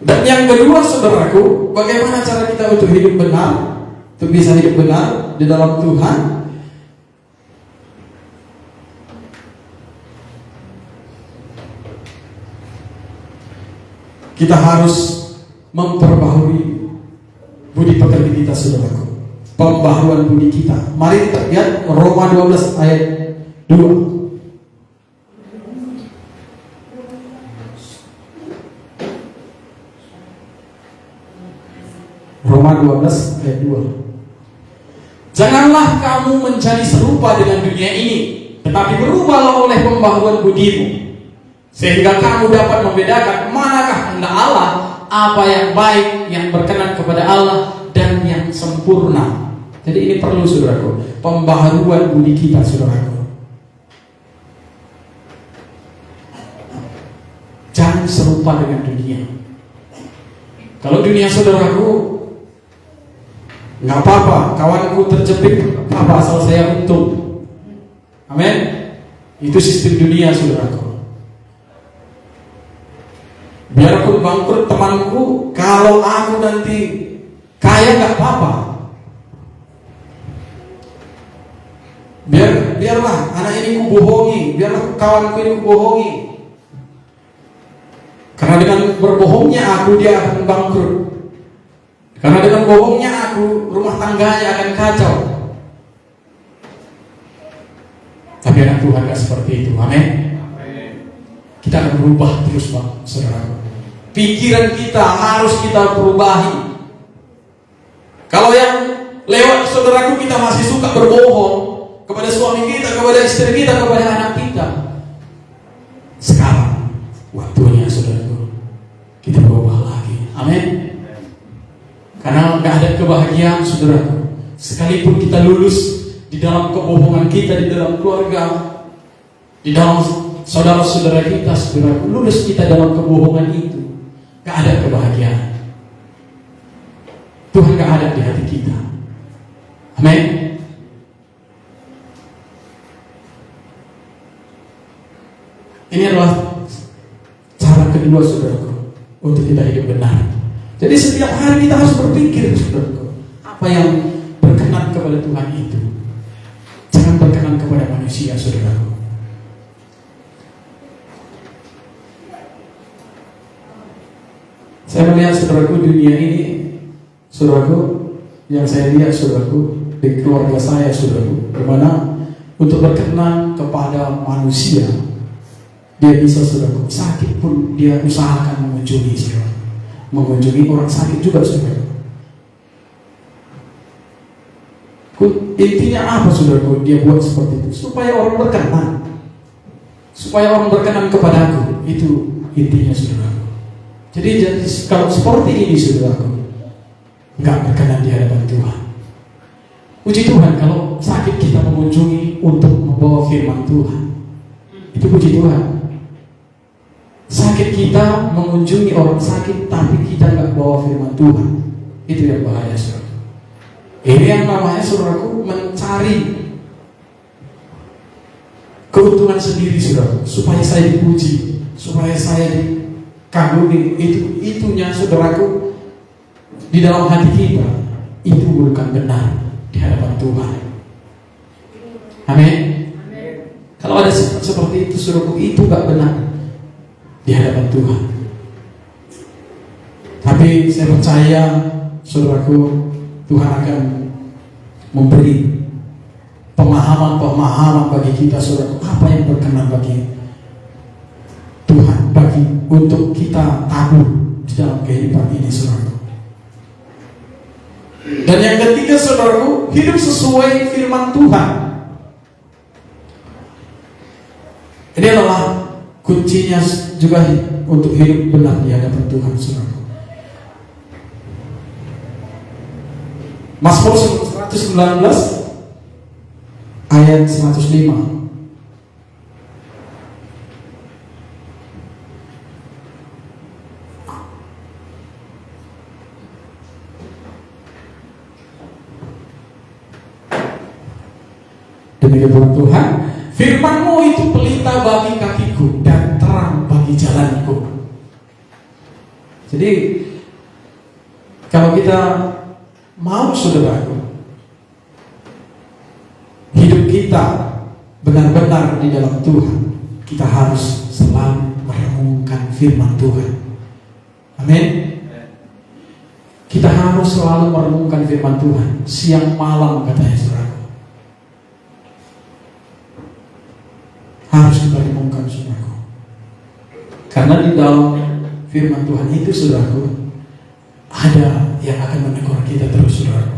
Dan yang kedua saudaraku, bagaimana cara kita untuk hidup benar, untuk bisa hidup benar di dalam Tuhan? Kita harus memperbaharui budi pekerti kita saudaraku. Pembaharuan budi kita. Mari kita lihat Roma 12 ayat 2. Roma 12 ayat 2. Janganlah kamu menjadi serupa dengan dunia ini, tetapi berubahlah oleh pembaharuan budimu, sehingga kamu dapat membedakan manakah kehendak Allah, apa yang baik, yang berkenan kepada Allah, dan yang sempurna. Jadi ini perlu saudaraku, pembaharuan budi kita saudaraku. Jangan serupa dengan dunia. Kalau dunia saudaraku, nggak apa-apa, kawanku terjepit, apa asal saya untung. Amin. Itu sistem dunia saudaraku. Biarpun bangkrut temanku, kalau aku nanti kaya nggak apa-apa. Biarlah anak ini ku bohongi, biarlah kawanku ini ku bohongi. Karena dengan berbohongnya aku, dia akan bangkrut. Karena dengan bohongnya aku, rumah tangganya akan kacau. Tapi anak Tuhan gak seperti itu. Amin. Kita akan berubah terus Pak, saudara. Pikiran kita harus kita perubahi. Kalau yang lewat saudaraku kita masih suka berbohong kepada suami kita, kepada istri kita, kepada anak kita, sekarang waktunya saudaraku kita berubah lagi. Amin. Karena gak ada kebahagiaan saudaraku, sekalipun kita lulus di dalam kebohongan kita, di dalam keluarga, di dalam saudara-saudara kita, saudaraku, lulus kita dalam kebohongan itu, gak ada kebahagiaan. Tuhan gak ada di hati kita. Amin. Ini adalah cara kedua, saudaraku, untuk kita hidup benar. Jadi setiap hari kita harus berpikir, saudaraku, apa yang berkenan kepada Tuhan itu. Jangan berkenan kepada manusia, saudaraku. Saya melihat, saudaraku, dunia ini, saudaraku, yang saya lihat, saudaraku, di keluarga saya, saudaraku, dimana untuk berkenan kepada manusia, dia bisa, saudaraku, sakit pun dia usahakan mengunjungi, saudaraku, mengunjungi orang sakit juga, saudaraku. Intinya apa, saudaraku, dia buat seperti itu? Supaya orang berkenan, supaya orang berkenan kepadaku. Itu intinya, saudaraku. Jadi kalau seperti ini, saudaraku, nggak berkenan di hadapan Tuhan. Puji Tuhan kalau sakit kita mengunjungi untuk membawa firman Tuhan. Itu puji Tuhan. Sakit kita mengunjungi orang sakit, tapi kita nggak bawa firman Tuhan. Itu yang bahaya, saudara. Ini yang namanya, saudaraku, mencari keuntungan sendiri, saudara, supaya saya dipuji, supaya saya dikagumi. Itunya, saudaraku, di dalam hati kita itu bukan benar di hadapan Tuhan. Amin. Kalau ada seperti itu, saudaraku, itu gak benar di hadapan Tuhan. Tapi saya percaya, saudaraku, Tuhan akan memberi pemahaman bagi kita, saudaraku, apa yang berkenan bagi Tuhan, untuk kita tabur di dalam kehidupan ini, saudaraku. Dan yang ketiga, saudaraku, hidup sesuai firman Tuhan. Ini adalah kuncinya juga untuk hidup benar di hadapan Tuhan, saudaraku. Mazmur 119 ayat 105. Demikian firman Tuhan, firman-Mu itu pelita bagi kakiku dan terang bagi jalanku. Jadi kalau kita mau, saudaraku, hidup kita benar-benar di dalam Tuhan, kita harus selalu merenungkan firman Tuhan. Amin. Kita harus selalu merenungkan firman Tuhan siang malam, katanya, saudaraku. Harus kita renungkan, saudaraku. Karena di dalam firman Tuhan itu, saudaraku, ada yang akan menegur kita terus, saudaraku.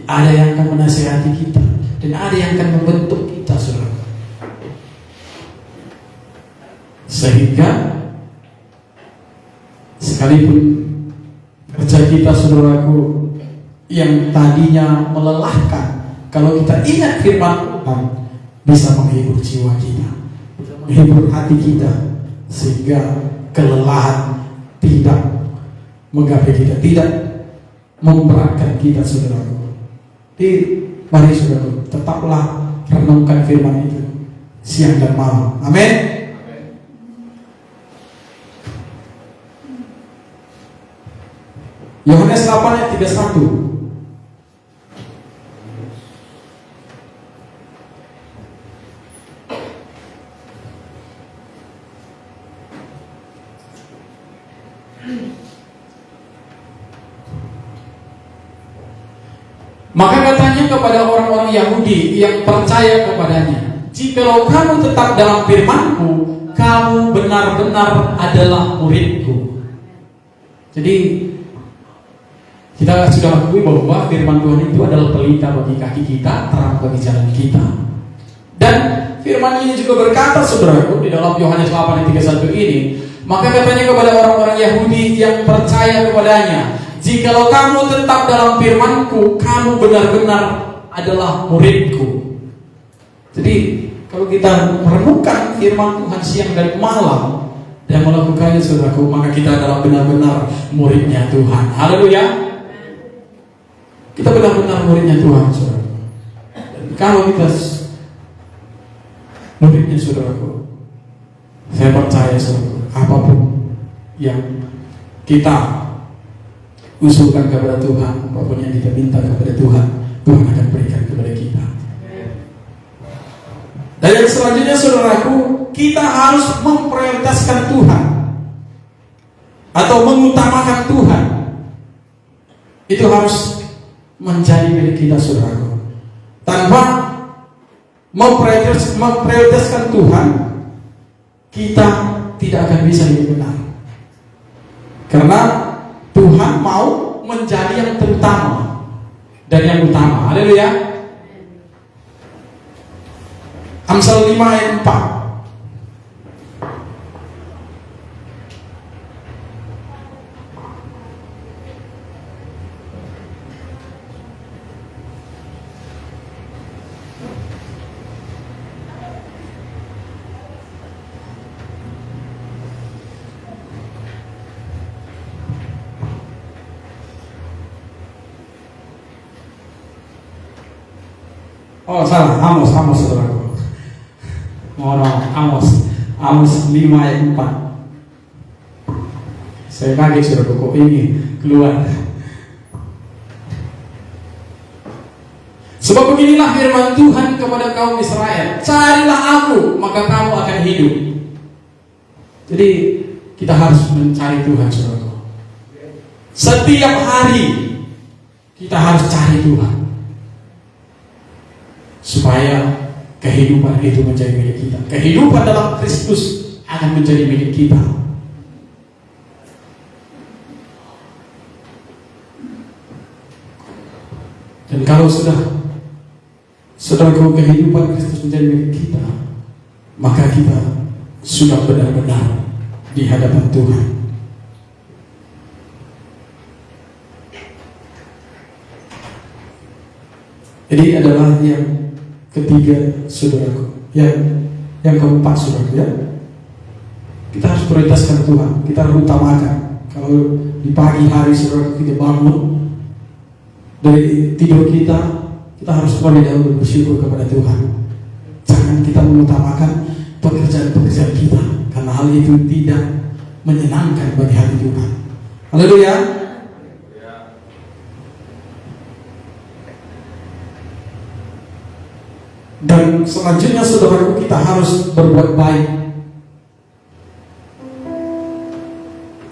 Ada yang akan menasihati kita, dan ada yang akan membentuk kita, saudaraku. Sehingga sekalipun kerja kita, saudaraku, yang tadinya melelahkan, kalau kita ingat firman Tuhan, bisa menghibur jiwa kita, menghibur hati kita, sehingga kelelahan tidak menggapai kita, tidak memberatkan kita, saudaraku. Jadi mari, saudaraku, tetaplah renungkan firman itu siang dan malam. Amin. Yohanes 8 ayat 31. Maka katanya kepada orang-orang Yahudi yang percaya kepadanya, jikalau kamu tetap dalam firman-Ku, kamu benar-benar adalah murid-Ku. Jadi kita sudah akui bahwa firman Tuhan itu adalah pelita bagi kaki kita, terang bagi jalan kita. Dan firman ini juga berkata, saudaraku, di dalam Yohanes 8 ayat 31 ini, maka katanya kepada orang-orang Yahudi yang percaya kepadanya, jikalau kamu tetap dalam firman-Ku, kamu benar-benar adalah murid-Ku. Jadi kalau kita merenungkan firman Tuhan siang dan malam dan melakukannya, saudaraku, maka kita adalah benar-benar muridnya Tuhan. Haleluya. Kita benar-benar muridnya Tuhan, saudara. Dan kalau kita muridnya saudaraku, saya percaya saudaraku, apapun yang kita usulkan kepada Tuhan, apapun yang kita minta kepada Tuhan, Tuhan akan berikan kepada kita. Dan yang selanjutnya saudaraku, kita harus memprioritaskan Tuhan atau mengutamakan Tuhan. Itu harus menjadi milik kita saudaraku. Tanpa memprioritaskan Tuhan, kita tidak akan bisa hidup benar. Karena Tuhan mau menjadi yang terutama dan yang utama. Haleluya. Amsal 5 ayat 4. Oh salah, Amos saudaraku. Mohon maaf, Amos 5 ayat 4. Saya kaget saudaraku, kok ini keluar. Sebab beginilah firman Tuhan kepada kaum Israel, carilah aku, maka kamu akan hidup. Jadi kita harus mencari Tuhan saudaraku. Setiap hari kita harus cari Tuhan, supaya kehidupan itu menjadi milik kita. Kehidupan dalam Kristus akan menjadi milik kita. Dan kalau saudaraku, kehidupan Kristus menjadi milik kita, maka kita sudah benar-benar di hadapan Tuhan. Jadi adalah yang ketiga saudaraku, yang keempat saudaraku ya. Kita harus prioritaskan Tuhan, kita harus utamakan. Kalau di pagi hari saudaraku kita bangun dari tidur kita harus terlebih dahulu bersyukur kepada Tuhan. Jangan kita mengutamakan pekerjaan-pekerjaan kita, karena hal itu tidak menyenangkan bagi hati Tuhan. Haleluya. Dan selanjutnya saudaraku, kita harus berbuat baik.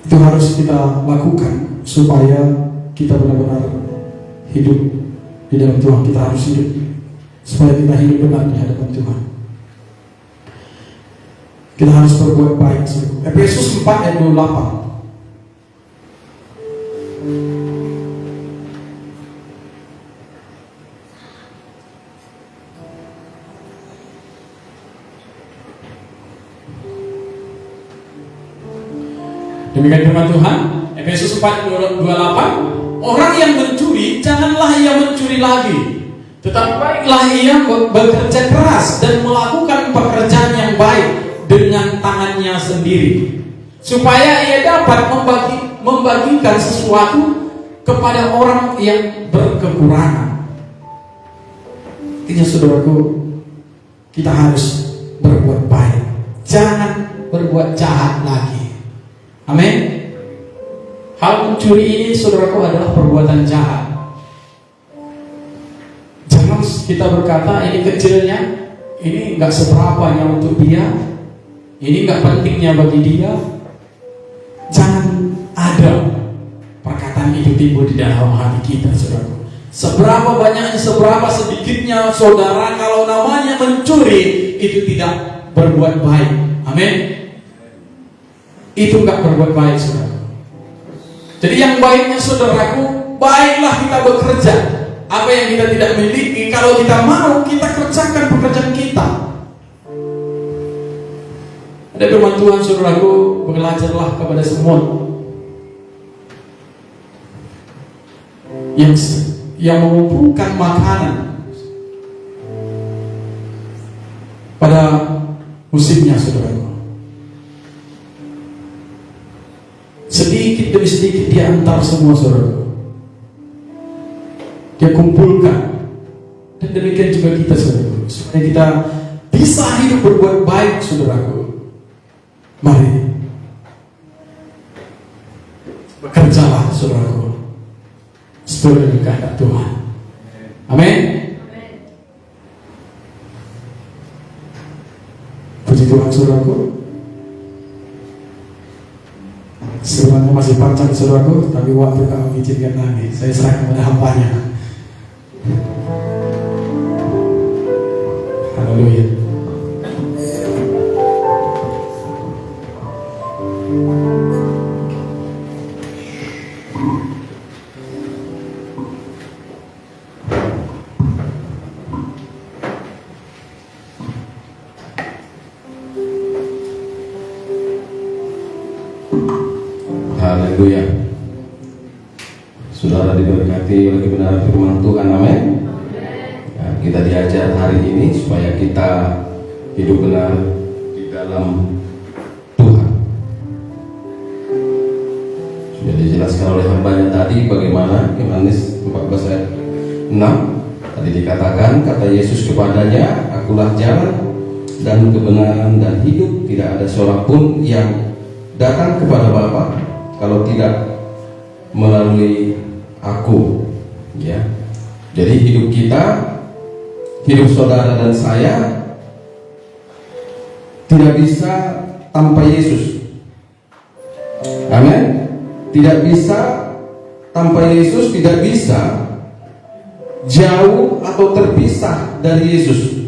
Itu harus kita lakukan supaya kita benar-benar hidup di dalam Tuhan. Kita harus hidup supaya kita hidup benar di hadapan Tuhan. Kita harus berbuat baik. Efesus 4 ayat 28. Demikian firman Tuhan, Efesus 4:28. Orang yang mencuri, janganlah ia mencuri lagi, tetapi baiklah ia bekerja keras dan melakukan pekerjaan yang baik dengan tangannya sendiri, supaya ia dapat membagikan sesuatu kepada orang yang berkekurangan. Intinya saudaraku, kita harus berbuat baik, jangan berbuat jahat lagi. Amin. Hal mencuri ini saudaraku adalah perbuatan jahat. Jangan kita berkata ini kecilnya, ini enggak seberapanya untuk dia, ini enggak pentingnya bagi dia. Jangan ada perkataan itu timbul di dalam hati kita saudaraku. Seberapa banyaknya, seberapa sedikitnya saudara, kalau namanya mencuri itu tidak berbuat baik. Amin. Itu enggak berbuat baik saudara. Jadi yang baiknya saudaraku, baiklah kita bekerja. Apa yang kita tidak miliki, kalau kita mau, kita kerjakan pekerjaan kita. Ada firman Tuhan saudaraku, belajarlah kepada semua yang mengumpulkan makanan pada musimnya saudaraku. Sedikit demi sedikit dia antar semua saudara. Dia kumpulkan. Dan demikian juga kita, saudaraku, supaya kita bisa hidup berbuat baik, saudaraku. Mari bekerjalah, saudaraku, sesuai dengan kehendak Tuhan. Amin. Puji Tuhan, saudaraku. Sebenarnya masih panjang, saudaraku, tapi waktu tak mengizinkan lagi. Saya serahkan kepada hambanya. Haleluya. Haleluya. Saudara diberkati oleh kebenaran firman Tuhan, amin. Ya, kita diajar hari ini supaya kita hidup benar di dalam Tuhan. Sudah dijelaskan oleh hambanya tadi bagaimana Yohanes 14 ayat 6 tadi dikatakan, kata Yesus kepadanya, akulah jalan dan kebenaran dan hidup, tidak ada seorang pun yang datang kepada Bapa kalau tidak melalui aku. Ya, jadi hidup kita, hidup saudara dan saya tidak bisa tanpa Yesus. Amin. Tidak bisa tanpa Yesus, tidak bisa jauh atau terpisah dari Yesus.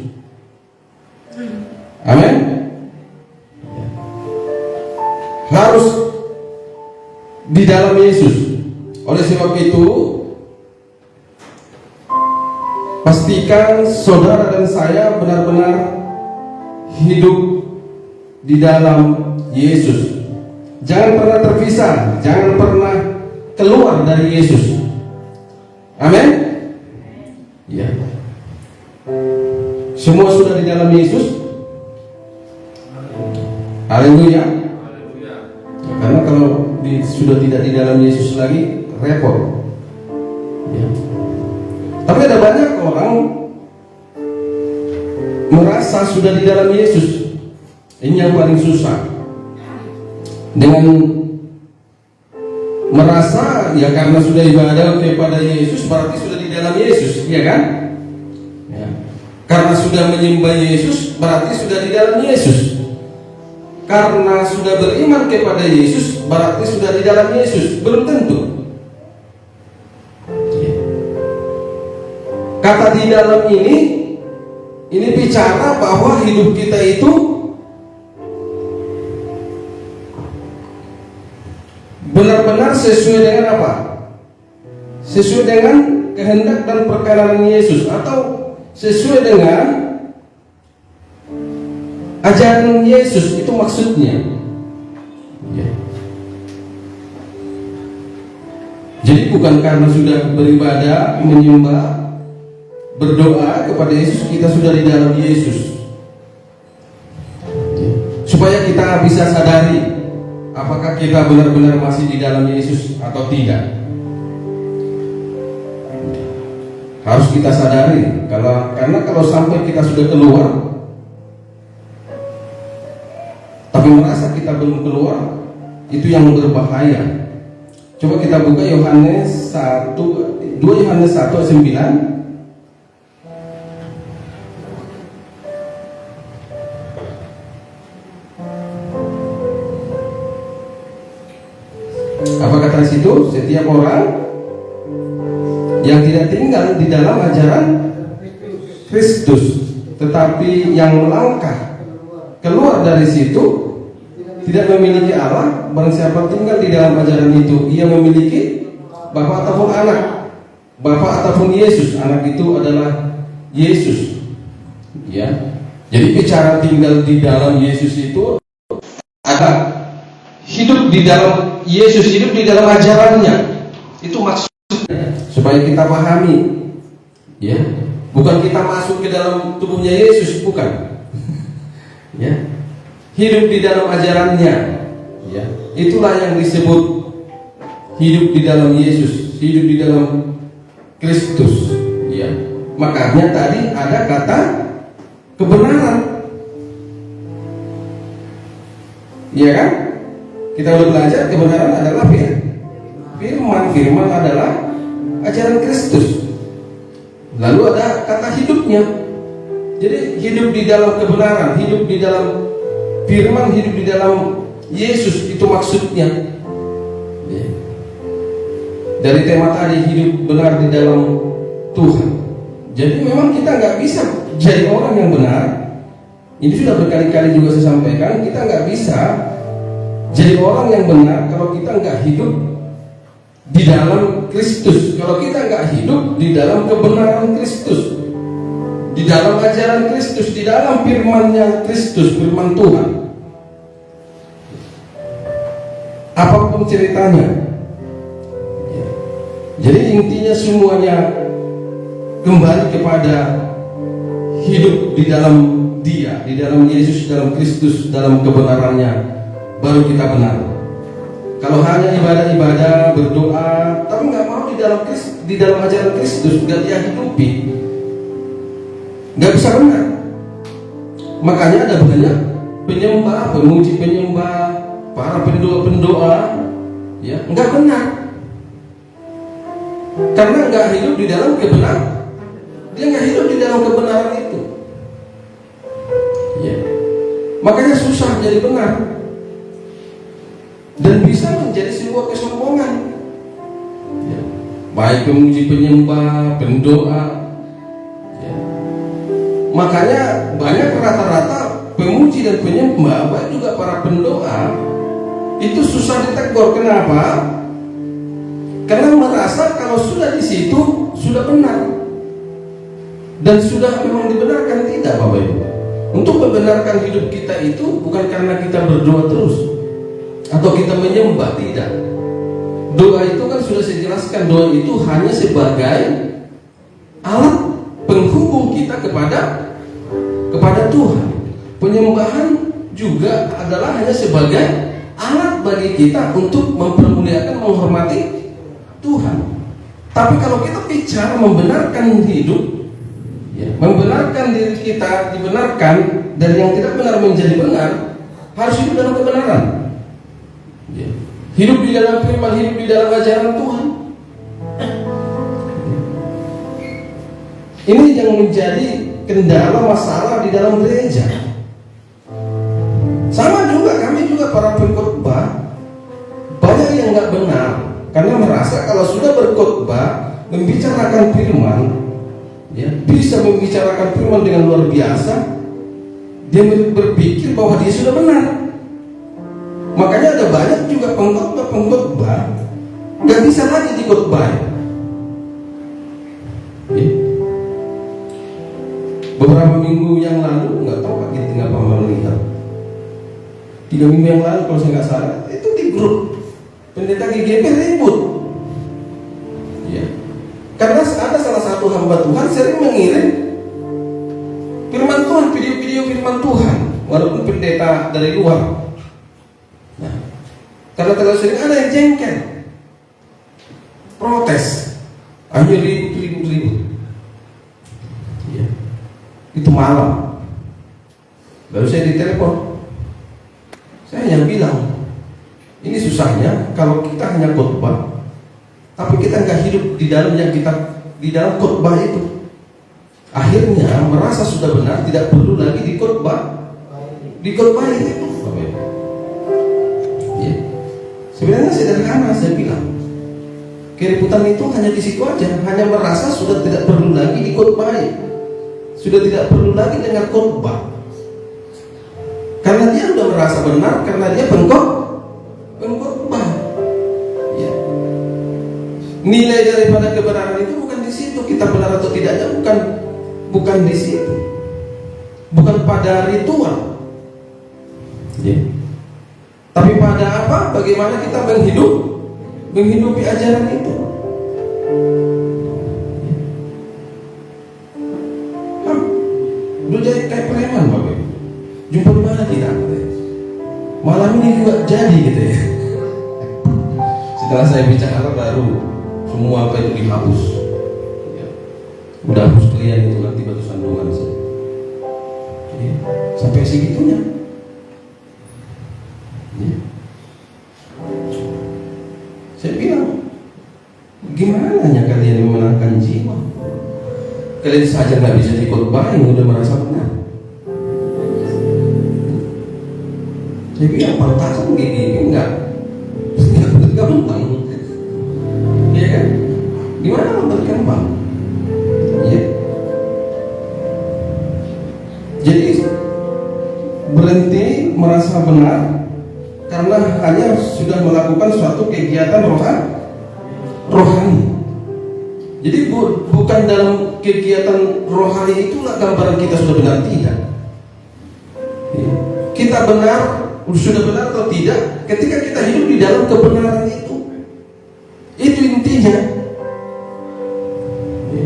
Amin. Harus di dalam Yesus. Oleh sebab itu, pastikan saudara dan saya benar-benar hidup di dalam Yesus. Jangan pernah terpisah, jangan pernah keluar dari Yesus. Amin. Ya. Semua sudah di dalam Yesus. Haleluya. Ya, karena kalau sudah tidak di dalam Yesus lagi, repot. Ya. Tapi ada banyak orang merasa sudah di dalam Yesus. Ini yang paling susah. Dengan merasa ya karena sudah ibadah kepada Yesus berarti sudah di dalam Yesus, ya kan? Ya. Karena sudah menyembah Yesus berarti sudah di dalam Yesus. Karena sudah beriman kepada Yesus berarti sudah di dalam Yesus. Belum tentu. Ya. Kata di dalam ini bicara bahwa hidup kita itu benar-benar sesuai dengan apa? Sesuai dengan kehendak dan perkenan Yesus, atau sesuai dengan ajaran Yesus, itu maksudnya. Ya. Jadi bukan karena sudah beribadah, menyembah, berdoa kepada Yesus, kita sudah di dalam Yesus. Ya. Supaya kita bisa sadari apakah kita benar-benar masih di dalam Yesus atau tidak. Harus kita sadari, karena kalau sampai kita sudah keluar tapi merasa kita belum keluar, itu yang berbahaya. Coba kita buka Yohanes 1, 2 Yohanes 1 ayat 9. Apa kata situ? Setiap orang yang tidak tinggal di dalam ajaran Kristus, tetapi yang melangkah keluar dari situ, tidak memiliki Allah. Barang siapa tinggal di dalam ajaran itu, ia memiliki Bapa ataupun anak. Bapa ataupun Yesus, anak itu adalah Yesus. Ya. Jadi bicara tinggal di dalam Yesus itu ada hidup di dalam Yesus, hidup di dalam ajarannya. Itu maksudnya, supaya kita pahami. Ya, bukan kita masuk ke dalam tubuhnya Yesus, bukan. Ya, hidup di dalam ajarannya. Ya, itulah yang disebut hidup di dalam Yesus, hidup di dalam Kristus. Ya, makanya tadi ada kata kebenaran. Iya kan? Kita udah belajar kebenaran adalah firman. Firman adalah ajaran Kristus. Lalu ada kata hidupnya. Jadi hidup di dalam kebenaran, hidup di dalam firman, hidup di dalam Yesus, itu maksudnya. Ya. Dari tema tadi, hidup benar di dalam Tuhan. Jadi memang kita nggak bisa jadi orang yang benar. Ini sudah berkali-kali juga saya sampaikan, kita nggak bisa jadi orang yang benar kalau kita nggak hidup di dalam Kristus. Kalau kita nggak hidup di dalam kebenaran Kristus, di dalam ajaran Kristus, di dalam firman-Nya Kristus, firman Tuhan. Apapun ceritanya. Jadi intinya semuanya kembali kepada hidup di dalam Dia, di dalam Yesus, dalam Kristus, dalam kebenarannya, baru kita benar. Kalau hanya ibadah-ibadah, berdoa, tapi nggak mau di dalam ajaran Kristus, nggak dia hidupi, nggak bisa benar. Makanya ada banyak penyembah, pemuji penyembah, para pendoa-pendoa, ya nggak benar, karena nggak hidup di dalam kebenaran. Dia nggak hidup di dalam kebenaran itu, ya. Makanya susah jadi benar dan bisa menjadi sebuah kesombongan, ya. Baik pemuji penyembah, pendoa, ya. Makanya banyak rata-rata pemuji dan penyembah, baik juga para pendoa, itu susah ditegur. Kenapa? Karena merasa kalau sudah di situ sudah benar dan sudah memang dibenarkan. Tidak, Bapak Ibu. Untuk membenarkan hidup kita itu bukan karena kita berdoa terus atau kita menyembah, tidak. Doa itu kan sudah saya jelaskan, doa itu hanya sebagai alat penghubung kita kepada Tuhan. Penyembahan juga adalah hanya sebagai alat bagi kita untuk mempermuliakan, menghormati Tuhan. Tapi kalau kita bicara membenarkan hidup, ya, membenarkan diri kita dibenarkan dan yang tidak benar menjadi benar, harus hidup dalam kebenaran, ya. Hidup di dalam firman, hidup di dalam ajaran Tuhan. Ini yang menjadi kendala, masalah di dalam gereja. Sama juga kami juga para pengkhotbah, banyak yang nggak benar karena merasa kalau sudah berkhotbah membicarakan firman, ya, bisa membicarakan firman dengan luar biasa, dia berpikir bahwa dia sudah benar. Makanya ada banyak juga pengkhotbah nggak bisa lagi dikhotbah, ya. Beberapa minggu yang lalu, nggak tahu Pak Ginting apa melihat, 3 minggu yang lalu kalau saya nggak salah, itu di grup pendeta GGP ribut, ya. Karena ada salah satu hamba Tuhan sering mengirim firman Tuhan, video-video firman Tuhan, walaupun pendeta dari luar. Nah, karena terlalu sering ada yang jengkel, protes, akhirnya ribut. Ya. Itu malam, baru saya ditelepon. Saya yang bilang, ini susahnya kalau kita hanya khotbah, tapi kita nggak hidup di dalam yang kita di dalam khotbah itu. Akhirnya merasa sudah benar, tidak perlu lagi dikhotbah itu. Ya. Sebenarnya sederhana, saya bilang, keributan itu hanya di situ aja, hanya merasa sudah tidak perlu lagi dikhotbah, sudah tidak perlu lagi dengar khotbah, karena dia sudah merasa benar, karena dia pengkhotbah. Ya. Nilai daripada kebenaran itu bukan di situ, kita benar atau tidaknya bukan di situ, bukan pada ritual, ya. Tapi pada apa? Bagaimana kita menghidupi ajaran itu. Udah jadi kayak preman, Bapak. Jumpa di mana kita? Malam ini juga jadi gitu ya. Setelah saya bicara baru semua apa itu dihapus. Udah hapus kalian itu nanti batu sandungan sih. Ya, sampai segitunya. Ya. Saya bilang, gimana kalian memenangkan jiwa? Kalian saja nggak bisa dikhotbahin udah merasa benar. Saya bilang pantasan gini enggak berkembang, ya kan? Gimana mau berkembang? Ya. Jadi berhenti merasa benar karena hanya sudah melakukan suatu kegiatan rohani. Jadi bukan dalam kegiatan rohani itulah gambaran kita sudah benar, tidak. Ya. Kita sudah benar atau tidak ketika kita hidup di dalam kebenaran itu intinya. Ya.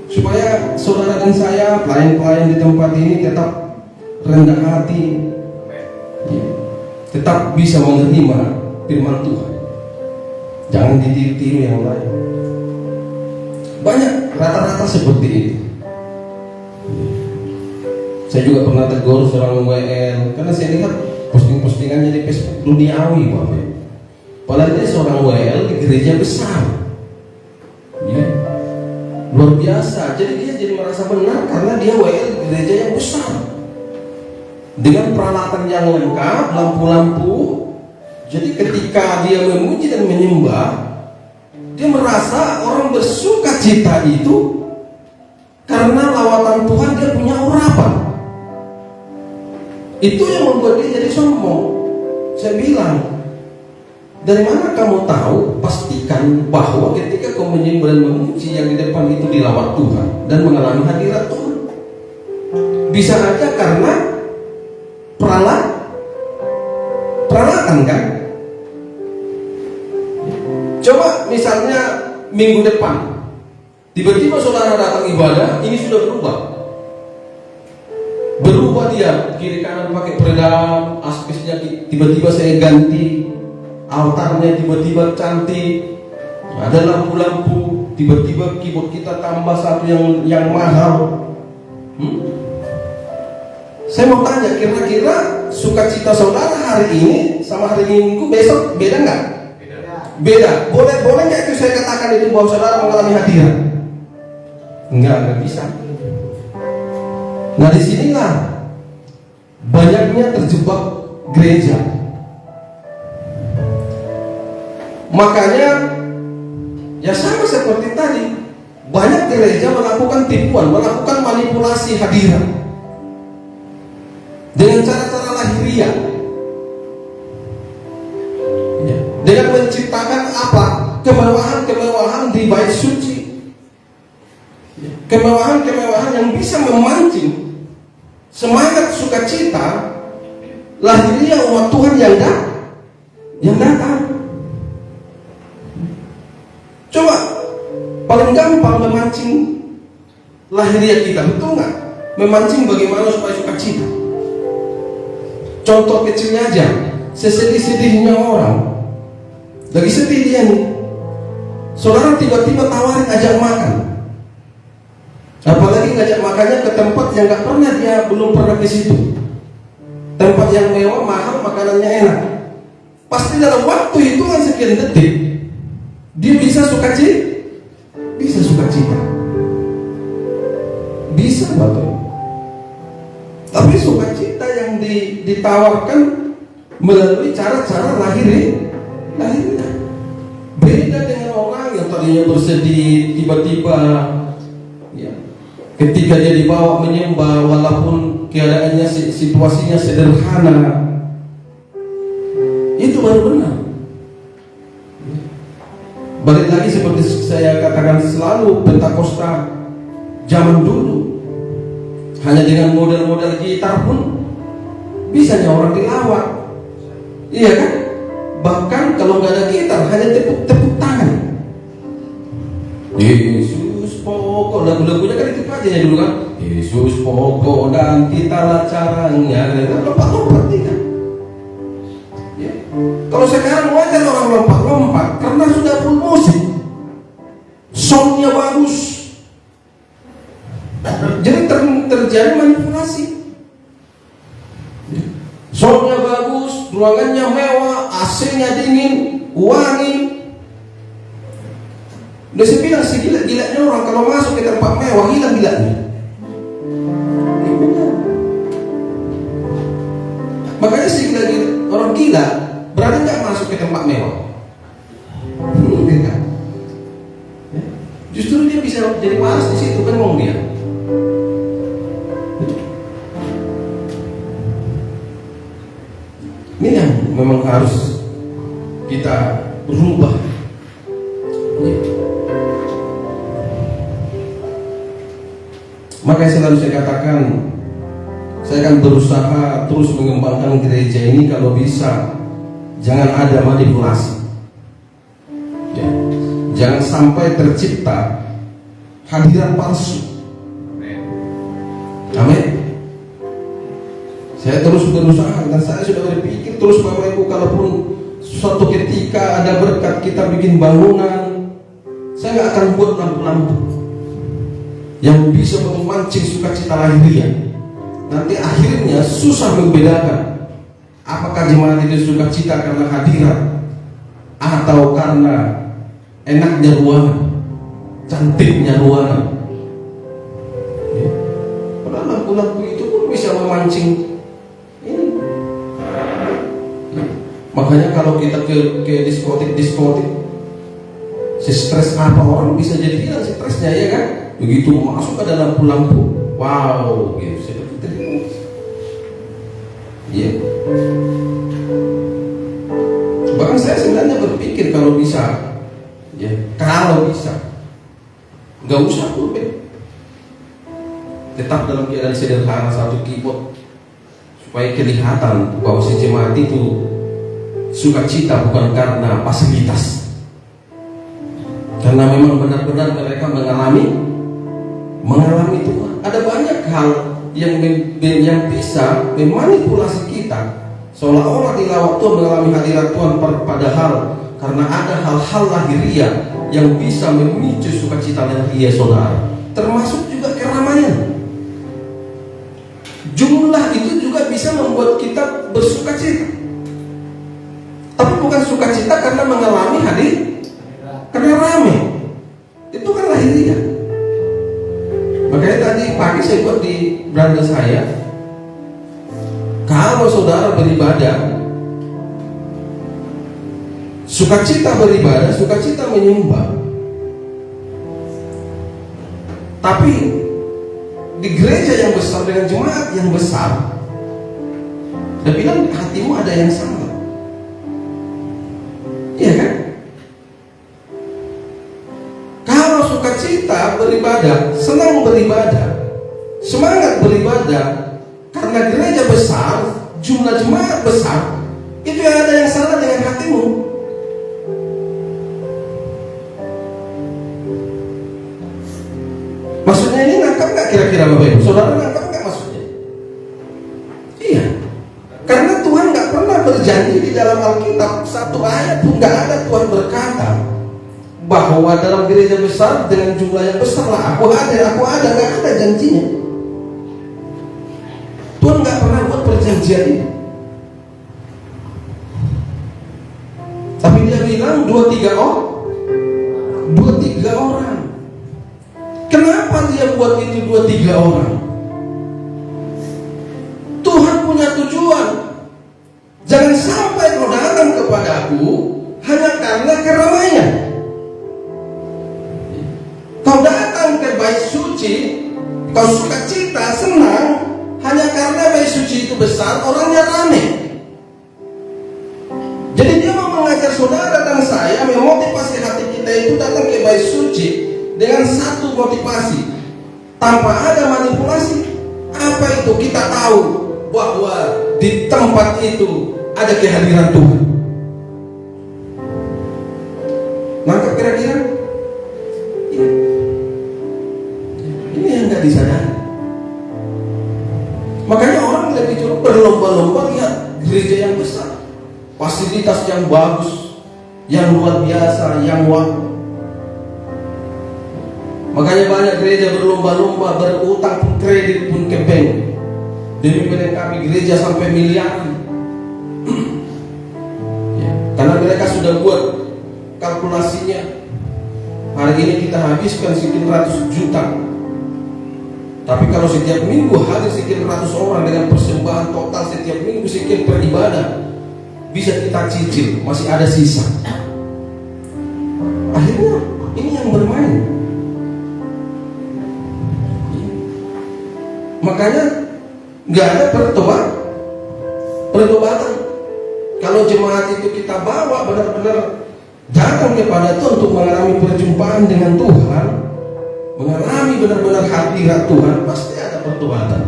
Supaya saudara dan saya, pelayan-pelayan di tempat ini tetap rendah hati, ya, tetap bisa menerima firman Tuhan. Jangan ditiru-tiru yang lain. Banyak rata-rata seperti itu. Saya juga pernah tegur seorang WL karena saya lihat posting-postingannya di Facebook duniawi, Bapak. Padahal dia seorang WL di gereja besar, ya, luar biasa. Jadi dia jadi merasa benar karena dia WL di gereja yang besar dengan peralatan yang lengkap, lampu-lampu. Jadi ketika dia memuji dan menyembah, dia merasa orang bersuka cita itu karena lawatan Tuhan dia punya urapan. Itu yang membuat dia jadi sombong. Saya bilang, dari mana kamu tahu? Pastikan bahwa ketika kau menyembah dan memuji yang di depan itu dilawat Tuhan dan mengalami hadirat Tuhan. Bisa aja karena peralatan kan? Coba misalnya minggu depan tiba-tiba saudara datang ibadah, ini sudah berubah dia, kiri kanan pakai peredam, aspesnya tiba-tiba saya ganti, altarnya tiba-tiba cantik, ada lampu-lampu, tiba-tiba keyboard kita tambah satu yang mahal. Saya mau tanya, kira-kira sukacita saudara hari ini sama hari Minggu besok beda nggak? Beda. Boleh nggak itu saya katakan itu bahwa saudara mengalami hadirat? Nggak bisa. Nah disinilah banyaknya terjebak gereja. Makanya ya sama seperti tadi, banyak gereja melakukan tipuan, melakukan manipulasi hadirat dengan cara-cara lahiriah. Dengan menciptakan apa? Kemewahan-kemewahan di bait suci. Kemewahan-kemewahan yang bisa memancing semangat sukacita lahirnya umat Tuhan yang datang. Coba paling gampang memancing lahiriah kita, betul nggak? Memancing bagaimana supaya sukacita. Contoh kecilnya aja, sesedih-sedihnya orang, lagi sedih dia nih, saudara tiba-tiba tawarin ajak makan. Apalagi ngajak makannya ke tempat yang nggak pernah dia belum pernah ke situ, tempat yang mewah, mahal, makanannya enak. Pasti dalam waktu hitungan sekian detik dia bisa sukacita, bisa Bapak. Tapi sukacita yang ditawarkan melalui cara-cara lahiriah. Beda dengan orang yang tadinya bersedih, tiba-tiba ya, ketika dia dibawa menyembah walaupun keadaannya situasinya sederhana, itu baru benar. Balik lagi seperti saya katakan selalu, Pentakosta zaman dulu hanya dengan model-model gitar pun bisanya orang dilawat, iya kan? Bahkan kalau nggak ada gitar, hanya tepuk tangan. Yesus pokok, lagu-lagunya kan itu aja ya dulu kan. Yesus pokok dan kita caranya, lompat-lompat tidak. Ya. Kalau sekarang wajar orang lompat-lompat karena sudah full musik, soundnya bagus, ruangannya mewah, AC-nya dingin, wangi. Udah saya bilang segila-gilanya orang kalau masuk ke tempat mewah hilang gilanya. Makanya segila-gila orang gila berani nggak masuk ke tempat mewah. Justru dia bisa jadi malas di situ kan ngomong dia. Ini yang memang harus kita rubah. Makanya selalu saya katakan, saya akan berusaha terus mengembangkan gereja ini kalau bisa jangan ada manipulasi. Ya. Jangan sampai tercipta hadiran palsu. Amin. Saya terus berusaha dan saya sudah berpikir terus Bapak Ibu, kalaupun suatu ketika ada berkat kita bikin bangunan, saya nggak akan buat lampu-lampu yang bisa memancing sukacita lahiriah. Nanti akhirnya susah membedakan apakah jemaat itu sukacita karena hadirat atau karena enaknya ruangan, cantiknya ruangan. Ya. Padahal lampu-lampu itu pun bisa memancing ini. Ya. Makanya kalau kita ke diskotik, stres apa orang bisa jadi hilang stresnya, ya kan? Begitu masuk ada lampu-lampu, wow, gitu seperti itu. Iya. Bahkan saya sebenarnya berpikir kalau bisa, ya, kalau bisa, nggak usah pulpen, tetap dalam keadaan sederhana satu keyboard supaya kelihatan bahwa si jemaat itu sukacita bukan karena fasilitas, karena memang benar-benar mereka mengalami Tuhan. Ada banyak hal yang bisa memanipulasi kita seolah-olah di lawak Tuhan mengalami hadirat Tuhan, padahal karena ada hal-hal lahiriah yang bisa memicu sukacita lahiriah saudara, termasuk juga keramaian. Jumlah itu juga bisa membuat kita bersukacita, tapi bukan sukacita karena mengalami hadir, karena ramai. Itu kan lahiriah. Makanya tadi pagi saya buat di beranda saya, kalau saudara beribadah, sukacita beribadah, sukacita menyembah, tapi di gereja yang besar dengan jemaat yang besar, saya bilang hatimu ada yang salah. Iya kan? Kalau sukacita beribadah, senang beribadah, semangat beribadah, karena gereja besar, jumlah jemaat besar, itu yang ada yang salah dengan hatimu. Maksudnya ini nangkap nggak kira-kira Bapak Ibu? Saudara nangkap nggak maksudnya? Iya. Karena Tuhan nggak pernah berjanji di dalam Alkitab satu ayat pun nggak ada Tuhan berkata bahwa dalam gereja besar dengan jumlah yang besar lah aku ada, nggak ada janjinya. Tuhan nggak pernah buat perjanjian ini. Tapi dia bilang 2-3 orang. Kenapa dia buat itu 2-3 orang? Tuhan punya tujuan. Jangan sampai kau datang kepadaku hanya karena keramaian. Kau datang ke bait suci, kau sukacita, senang hanya karena bait suci itu besar, orangnya ramai. Jadi dia mau mengajar saudara dan saya, memotivasi hati kita itu datang ke bait suci dengan satu motivasi, tanpa ada manipulasi. Apa itu? Kita tahu bahwa di tempat itu ada kehadiran Tuhan. Nangkap kira-kira? Ini yang nggak disadari. Makanya orang lebih cenderung berlomba-lomba lihat gereja yang besar, fasilitas yang bagus, yang luar biasa, yang wah. Makanya banyak gereja berlomba-lomba, berutang pun kredit pun ke bank demi melengkapi gereja sampai miliaran. mereka sudah buat kalkulasinya. Hari ini kita habiskan sekian ratus juta. Tapi kalau setiap minggu hadir sekian ratus orang dengan persembahan total setiap minggu sekian per ibadah, bisa kita cicil, masih ada sisa. Akhirnya ini yang bermain. Makanya nggak ada pertobatan. Kalau jemaat itu kita bawa benar-benar datang kepada Tuhan untuk mengalami perjumpaan dengan Tuhan, mengalami benar-benar hadirat Tuhan, pasti ada pertobatan.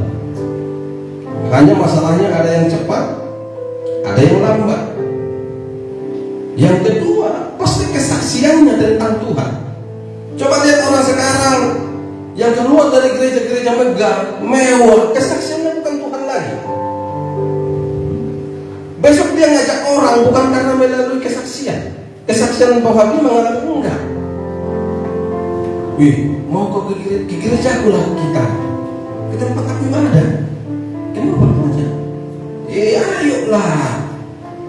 Hanya masalahnya ada yang cepat, ada yang lambat. Yang kedua, pasti kesaksiannya tentang Tuhan. Coba lihat orang sekarang yang keluar dari gereja-gereja megah, mewah, kesaksiannya bukan Tuhan lagi. Besok dia ngajak orang bukan karena melalui kesaksian bahwa dia mengalami, enggak. Wih, mau kau ke gereja aku lah kita. Ke tempat aku ibadah. Kenapa aja? Ayolah.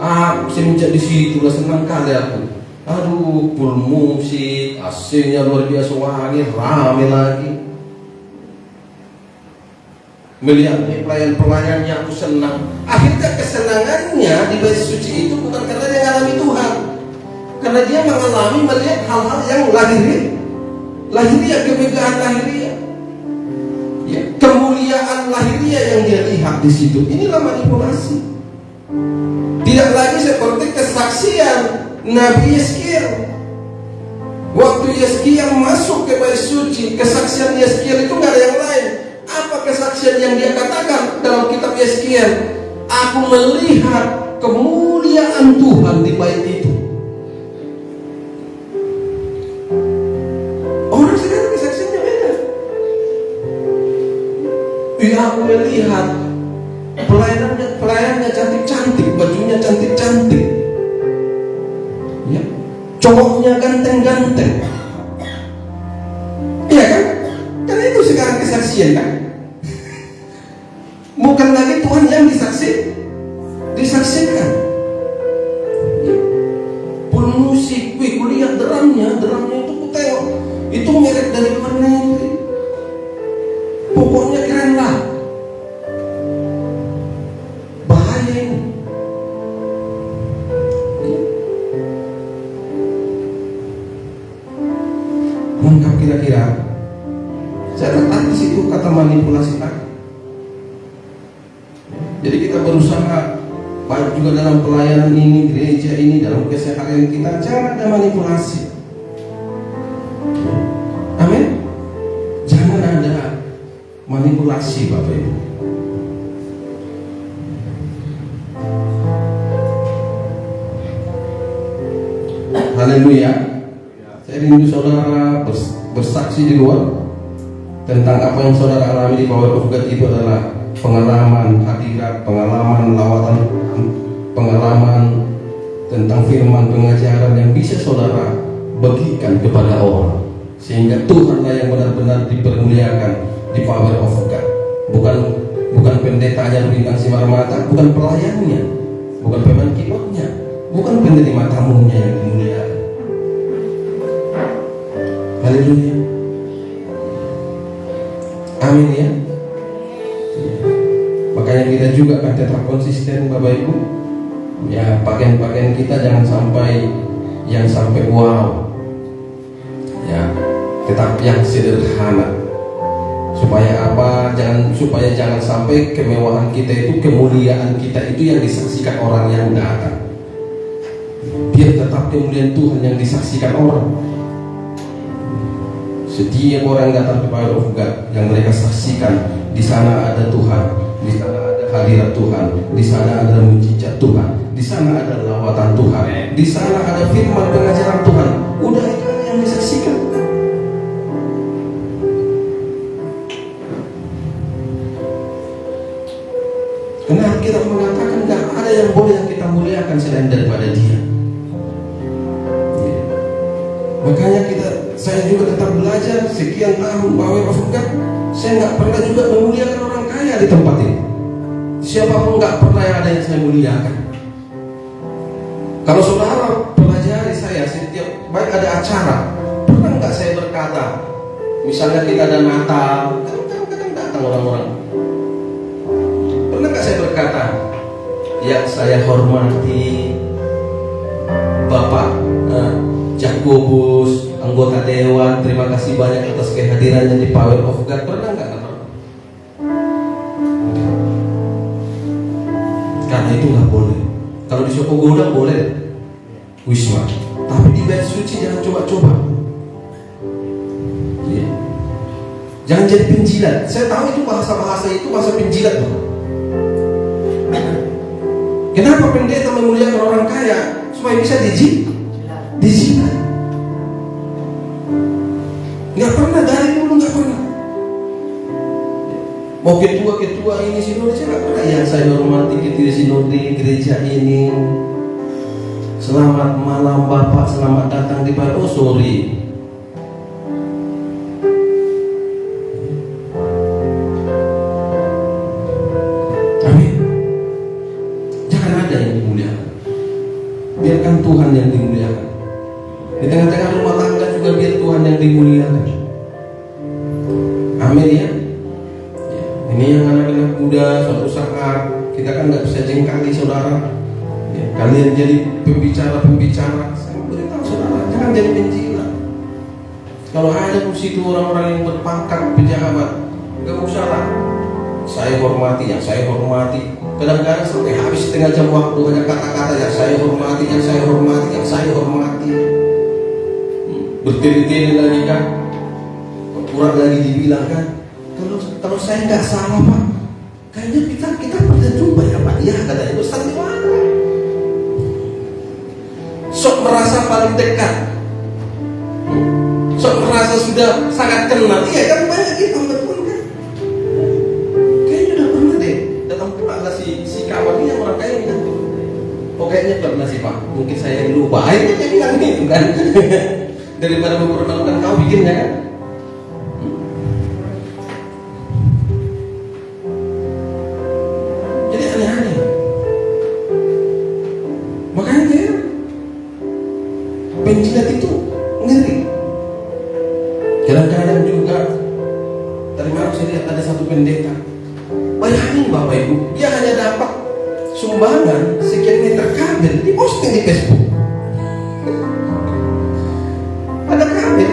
Aku semenjak di situ lah senang kali aku. Aduh, full musik, AC-nya luar biasa wangi, rame lagi. Melihat pelayan-pelayannya aku senang. Akhirnya kesenangannya di bait suci itu bukan karena dia mengalami Tuhan, karena dia mengalami melihat hal-hal yang lahiriah, kemegahan lahiriah, ya, kemuliaan lahiriah yang dia lihat di situ. Inilah manipulasi. Tidak lagi seperti kesaksian Nabi Yeskiel. Waktu Yeskiel masuk ke bait suci, kesaksian Yeskiel itu nggak ada yang lain. Apa kesaksian yang dia katakan dalam kitab Yeskiel? Aku melihat kemuliaan Tuhan di bait itu. Orang sekarang kesaksiannya beda. Aku melihat pelayannya cantik-cantik, bajunya cantik-cantik, ya, cowoknya ganteng-ganteng. Iya kan? Kan itu sekarang kesaksian kan? Bukan lagi Tuhan yang disaksikan. Pun musik, wih, kulihat drumnya itu ku tengok, itu merek dari luar negeri. Pokoknya keren lah. Bahaya ini. Lengkap kira-kira. Saya letak di situ kata manipulasi tadi. Jadi kita berusaha baik juga dalam pelayanan ini, gereja ini, dalam keseharian kita, jangan ada manipulasi. Amin. Jangan ada manipulasi, Bapak Ibu. Haleluya. Saya rindu saudara bersaksi di luar tentang apa yang saudara alami di Power of God. Itu adalah pengalaman hadirat, pengalaman lawatan, pengalaman tentang firman pengajaran yang bisa saudara bagikan kepada orang, sehingga Tuhanlah yang benar-benar dipermuliakan di Power of God. Bukan pendetanya bintang sinar mata, bukan pelayannya, bukan pemain keyboardnya, bukan penerima tamunya yang dimuliakan. Haleluya. Amin ya. Makanya kita juga akan tetap konsisten, Bapak Ibu. Ya, pakaian kita jangan sampai wow. Ya, tetap yang sederhana. Supaya apa? Supaya jangan sampai kemewahan kita itu, kemuliaan kita itu yang disaksikan orang yang datang. Biar tetap kemuliaan Tuhan yang disaksikan orang. Setiap orang datang ke Power of God, yang mereka saksikan, di sana ada Tuhan, di sana ada hadirat Tuhan, di sana ada mujizat Tuhan, di sana ada lawatan Tuhan, di sana ada firman pengajaran Tuhan. Udah itu yang disaksikan. Karena kita mengatakan gak ada yang boleh yang kita muliakan selain daripada Dia. Makanya saya juga tetap belajar sekian tahun Power of God. Saya nggak pernah juga memuliakan orang kaya di tempat ini. Siapapun nggak pernah ada yang saya muliakan. Kalau saudara Misalnya kita ada Natal, kadang-kadang datang orang-orang. Pernah nggak saya berkata, ya saya hormati Bapak Jakobus, anggota Dewan, terima kasih banyak atas kehadirannya di Power of God. Pernah nggak? Karena itu nggak boleh. Kalau di Sopogoda boleh, Wisma. Tapi di bait suci jangan coba-coba. Ya. Jangan jadi penjilat. Saya tahu itu bahasa-bahasa itu bahasa penjilat. Kenapa pendeta memuliakan orang kaya? Supaya bisa dijilat. Nggak pernah, dari dulu nggak pernah. Mau ketua ini sinode saya nggak pernah. Ya saya hormati ketua sinode gereja ini. Selamat malam Bapak, selamat datang di Pak. Oh sorry. Amin. Jangan ada yang dimuliakan. Biarkan Tuhan yang dimuliakan. Di tengah-tengah rumah tangga juga biar Tuhan yang dimuliakan. Amin ya. Ini yang anak-anak muda, suatu saat kita kan nggak bisa jengkali saudara. Ya, kalian jadi pembicara. Saya beritahu saudara, jangan jadi penjilat. Kalau ada di situ orang-orang yang berpangkat pejabat, nggak usah lah. Saya hormati, yang saya hormati. Kadang-kadang sampai habis setengah jam waktu hanya kata-kata yang saya hormati, yang saya hormati, yang saya hormati. Bertele-tele lagi kan, kurang lagi dibilang kan. Kalau saya nggak salah Pak, kayaknya kita pernah jumpa ya Pak. Iya katanya Ustaz di mana? Sok merasa paling dekat, sok merasa sudah sangat kenal. Iya kan banyak gitu betul kan? Kayaknya udah pernah deh. Datang pula lah si kawan ini orang kaya ini kan. Oh kayaknya pernah sih Pak. Mungkin saya yang lupa. Akhirnya dia bilang gitu kan. Daripada mempermalukan kau bikinnya kan. Penjilat itu ngeri. Kadang-kadang juga tadi malam saya lihat ada satu pendeta. Bayangin Bapak Ibu, dia hanya dapat sumbangan sekian meter kabel, di posting di Facebook. Ada kabel.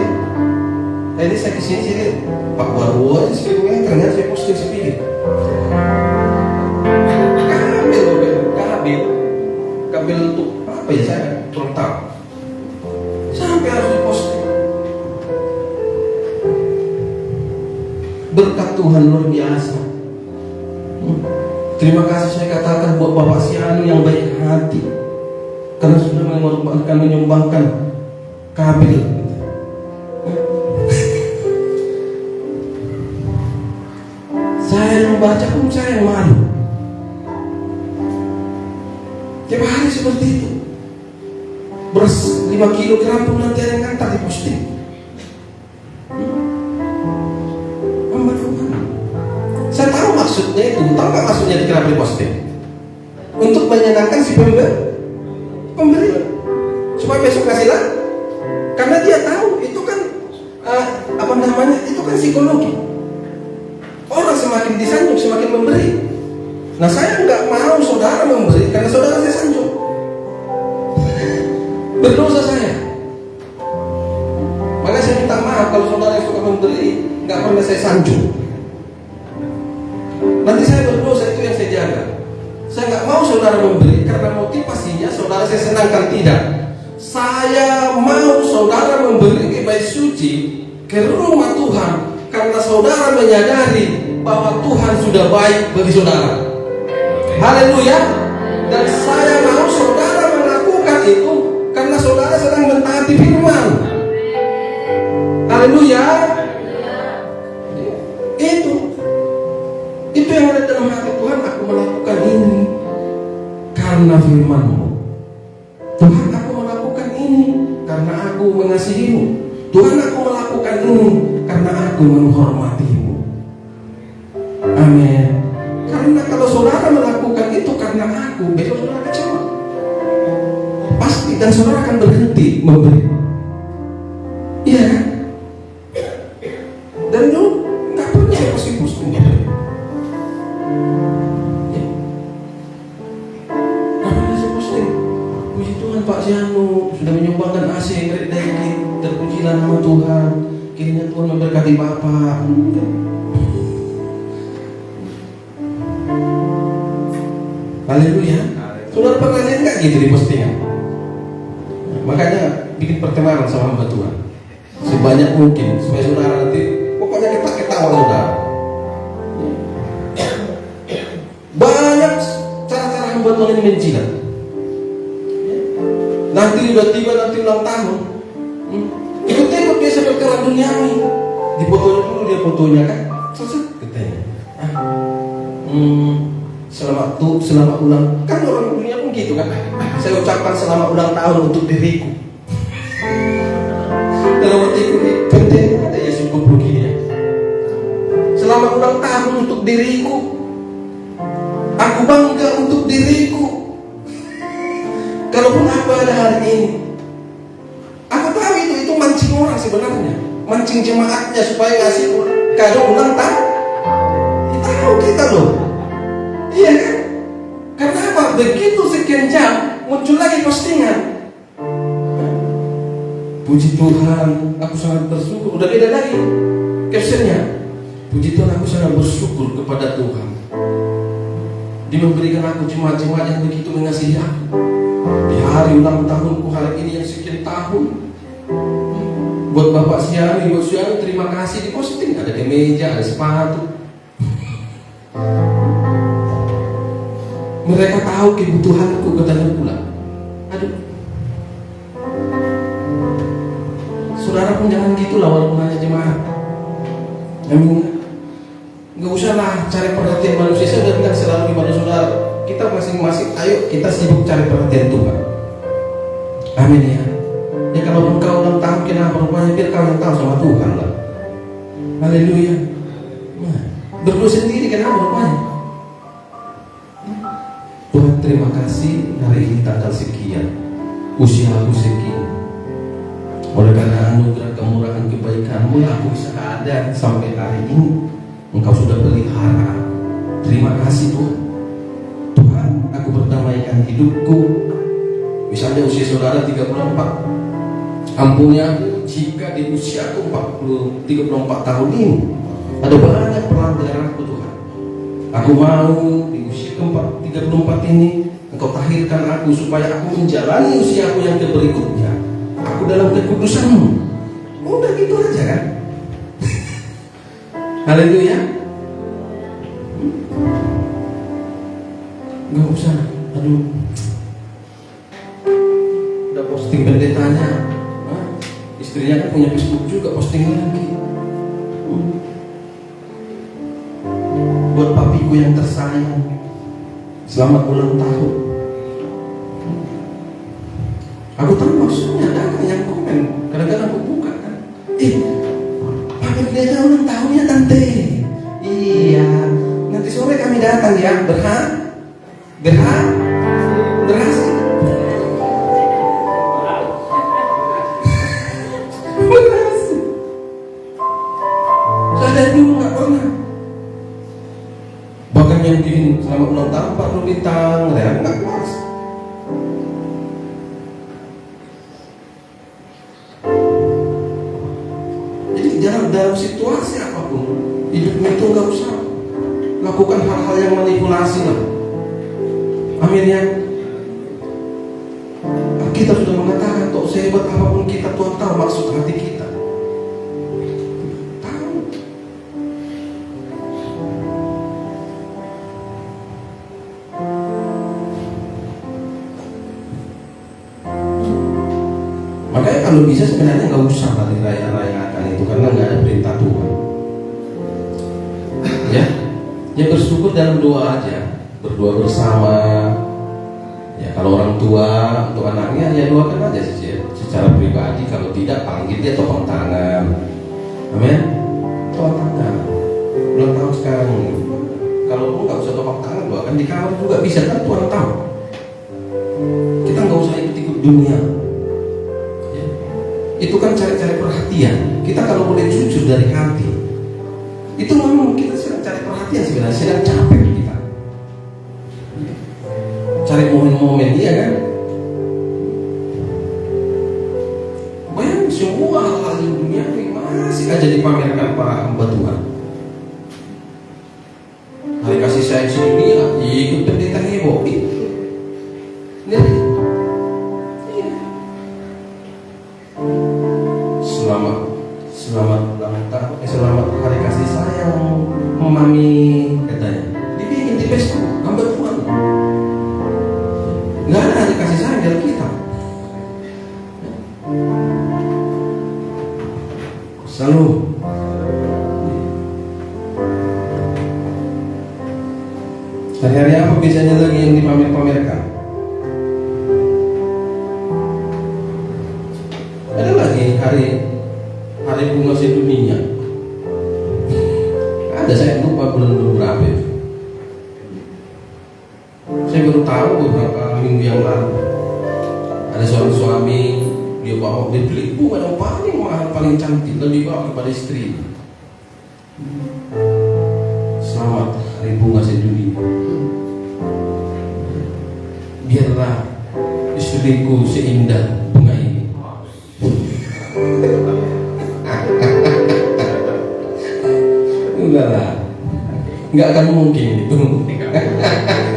Nah, ini saya kesini sini Pak Warwo aja 1000 meter, ternyata saya posting sepilih. Kabel untuk apa ya saya kurang tahu. Sampai harus diposting. Berkat Tuhan luar biasa. Terima kasih saya katakan buat Bapak Siani yang baik hati, karena sudah menyumbangkan kabel. Saya membaca pun saya malu. Tiap hari seperti itu. Beras 5 kilogram pun nanti ada yang ngantar di posting. Saya tahu maksudnya itu. Tahu nggak maksudnya kenapa di posting? Untuk menyenangkan si pembeli, supaya besok kasih lah. Karena dia tahu itu kan itu kan psikologi. Orang semakin disanjung semakin memberi. Nah saya nggak mau saudara memberi karena saudara saya sanjung. Berdosa saya. Maka saya minta maaf kalau saudara yang suka memberi, nggak pernah saya sanjung. Nanti saya berdosa, itu yang saya jaga. Saya nggak mau saudara memberi karena motivasinya saudara saya senangkan, tidak. Saya mau saudara memberi ke bait suci, ke rumah Tuhan, karena saudara menyadari bahwa Tuhan sudah baik bagi saudara. Haleluya. Dan saya mau saudara melakukan itu karena saudara sedang mentaati firman. Haleluya. Itu yang ada dalam hati Tuhan. Aku melakukan ini karena firman-Mu. Tuhan, aku melakukan ini karena aku mengasihi-Mu. Tuhan, aku melakukan ini karena aku menghormati-Mu. Amin. Karena kalau saudara melakukan itu karena aku, besok saudara kecewa pasti, dan saudara akan berhenti memberi. Iya kan? dikit, terpujilah nama Tuhan, kiranya Tuhan memberkati Bapak. Haleluya. Saudara pernah lihat nggak gitu di postingan? Makanya bikin pertemanan sama hamba Tuhan sebanyak mungkin supaya saudara nanti pokoknya kita ketawa saudara. Banyak cara-cara hamba Tuhan ini menjilat. Nanti udah tiba nanti ulang tahun, ikut-ikut dia seperti orang duniawi. Di fotonya dulu dia fotonya kan, selesai katanya. Selamat ulang, kan orang dunia pun gitu kan. Saya ucapkan selamat ulang tahun untuk diriku. Dalam hatiku penting ada ya cukup begini ya. Selamat ulang tahun untuk diriku. Aku bangga untuk diriku. Kalaupun aku ada hari ini, aku tahu itu mancing orang sebenarnya, mancing jemaatnya supaya ngasih kado ulang tahun. Tahu kita loh. Iya kan? Karena apa? Begitu sekian jam muncul lagi postingan. Puji Tuhan, aku sangat bersyukur. Udah beda lagi captionnya. Puji Tuhan, aku sangat bersyukur kepada Tuhan. Dia memberikan aku jemaat-jemaat yang begitu mengasihi aku. Di hari ulang tahunku hari ini yang sekian tahun. Buat Bapak Siani, buat Siani terima kasih, di posting. Ada kemeja, ada sepatu. Mereka tahu kebutuhanku, katanya pula. Aduh, saudara pun jangan gitulah walaupun hanya jemaat. Nggak usah lah cari perhatian manusia. Saya sudah bilang selalu kepada saudara, kita masing-masing, ayo kita sibuk cari perhatian Tuhan. Amin ya. Ya kalau kau ulang tahun kenapa rupanya, biar kau yang tahu sama Tuhan lah. Haleluya. Nah, berdua sendiri kenapa rupanya. Tuhan terima kasih hari ini tanggal sekian, usia aku sekian. Oleh karena anugerah kemurahan kebaikanmu aku bisa ada sampai hari ini. Engkau sudah pelihara. Terima kasih Tuhan. Tuhan, aku berdamaikan hidupku. Misalnya usia saudara 34, ampunnya jika di usiaku 34 tahun ini ada banyak pelanggaranku Tuhan. Aku mau di usia keempat 34 ini Engkau tahirkan aku supaya aku menjalani usiaku yang berikutnya aku dalam kekudusan-Mu. Udah gitu aja kan. Haleluya. Gak usah, aduh, udah posting pendetanya, istrinya kan punya Facebook juga, posting lagi. Buat papiku yang tersayang, selamat ulang tahun. Aku tahu maksudnya, ada yang komen, kadang-kadang aku buka kan, papi pendeta ulang tahunnya tante. Iya, nanti sore kami datang ya, berhak berhasil. Saya dulu nggak pernah. Bahkan yang bikin selamat ulang tahun 40 bintang, ya nggak pas. Jadi dalam situasi apapun, hidupmu itu nggak usah lakukan hal-hal yang manipulasi lah. Amin ya. Kita sudah mengatakan toh sehebat apapun kita, Tuhan tahu maksud hati kita. Tahu. Makanya kalau bisa sebenarnya nggak usah kali raya-rayakan itu karena nggak ada perintah Tuhan. Ya bersyukur dalam doa aja. Berdoa bersama. Ya kalau orang tua untuk anaknya ya doakan aja secara pribadi. Kalau tidak panggil dia topang tangan. Amin. Topang tangan. Ulang tahun sekarang. Kalau nggak usah topang tangan, doakan di kamar juga bisa kan, Tuhan tahu. Kita nggak usah ikut-ikut dunia. Ya. Itu kan cari-cari perhatian. Kita kalau boleh jujur dari hati, itu memang kita sedang cari perhatian sebenarnya, sedang capek. Cari momen-momen, iya kan? semua hal-hal di dunia masih aja dipamerkan para hamba Tuhan. Hari kasih sayang sedunia ikut pendeta heboh itu. Lihat, iya. Selamat ulang tahun, selamat hari kasih sayang mami katanya. Dibikin di Facebook hamba Tuhan. Nggak ada hari kasih sayang dalam kitab. Selalu hari-hari apa biasanya lagi yang dipamer-pamerkan? Ada lagi hari bunga sedunia. Ada, saya lupa bulan berapa itu. Saya baru tahu beberapa minggu yang lalu. Ada seorang suami, dia beli bunga yang paling mahal, paling cantik, dan dibawa kepada istri. Selamat hari bunga sedunia. Biarlah istriku seindah bunga ini. Enggak lah, nggak akan mungkin itu.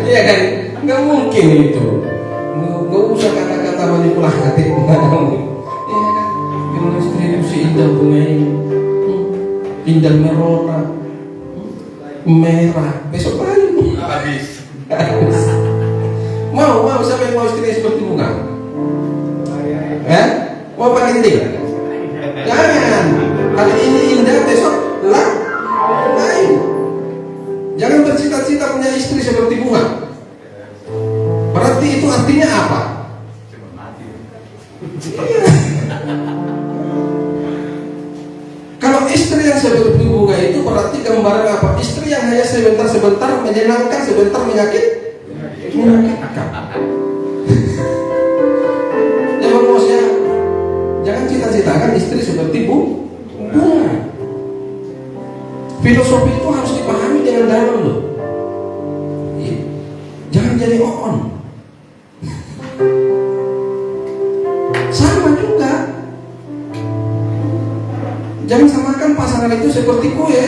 Iya kan, nggak mungkin itu. Nggak usah kata-kata manipulatif. Iya kan, biarlah istriku seindah bunga ini. Indah merah, besok lagi habis. Mau siapa yang mau istrinya seperti bunga? Mau pakai ini? Jangan. Hari ini indah, besok lain. Jangan bercita-cita punya istri seperti bunga. Berarti itu artinya apa? Iya. Kalau istri yang seperti bunga itu berarti gambaran apa? Istri yang hanya sebentar-sebentar menyenangkan, sebentar menyakitkan. Jangan cita-citakan istri seperti bunga. Filosofi itu harus dipahami dengan dalam loh. Jangan jadi on. Sama juga. Jangan samakan pasangan itu seperti kue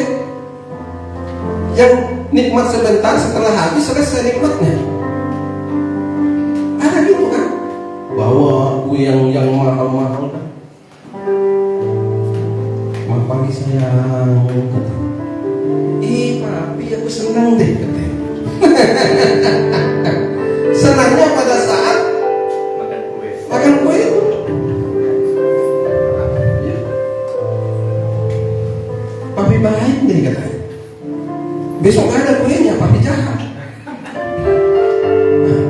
yang nikmat sebentar, setelah habis selesai nikmatnya. Ada gitu kan? Bawa kue yang mahal-mahal kan. Maaf pagi sayang. Papi aku senang deh katanya. Senangnya pada saat makan kue itu. Papi baik deh katanya. Besok ada kuenya, papi jahat. Nah,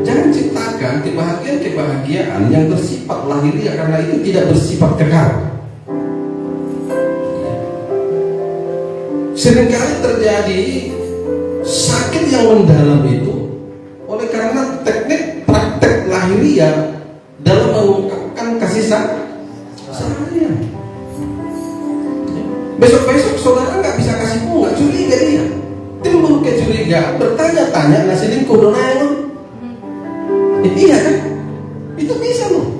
jangan ciptakan kebahagiaan yang bersifat lahiriah, karena itu tidak bersifat kekal. Seringkali terjadi sakit yang mendalam itu oleh karena teknik praktek lahiriah dalam mengungkapkan kasih sayang. Besok-besok saudara nggak bisa kasih bunga, curiga dia, timbul kecurigaan, bertanya-tanya nggak selingkuh donaemon. Iya kan? Itu bisa loh.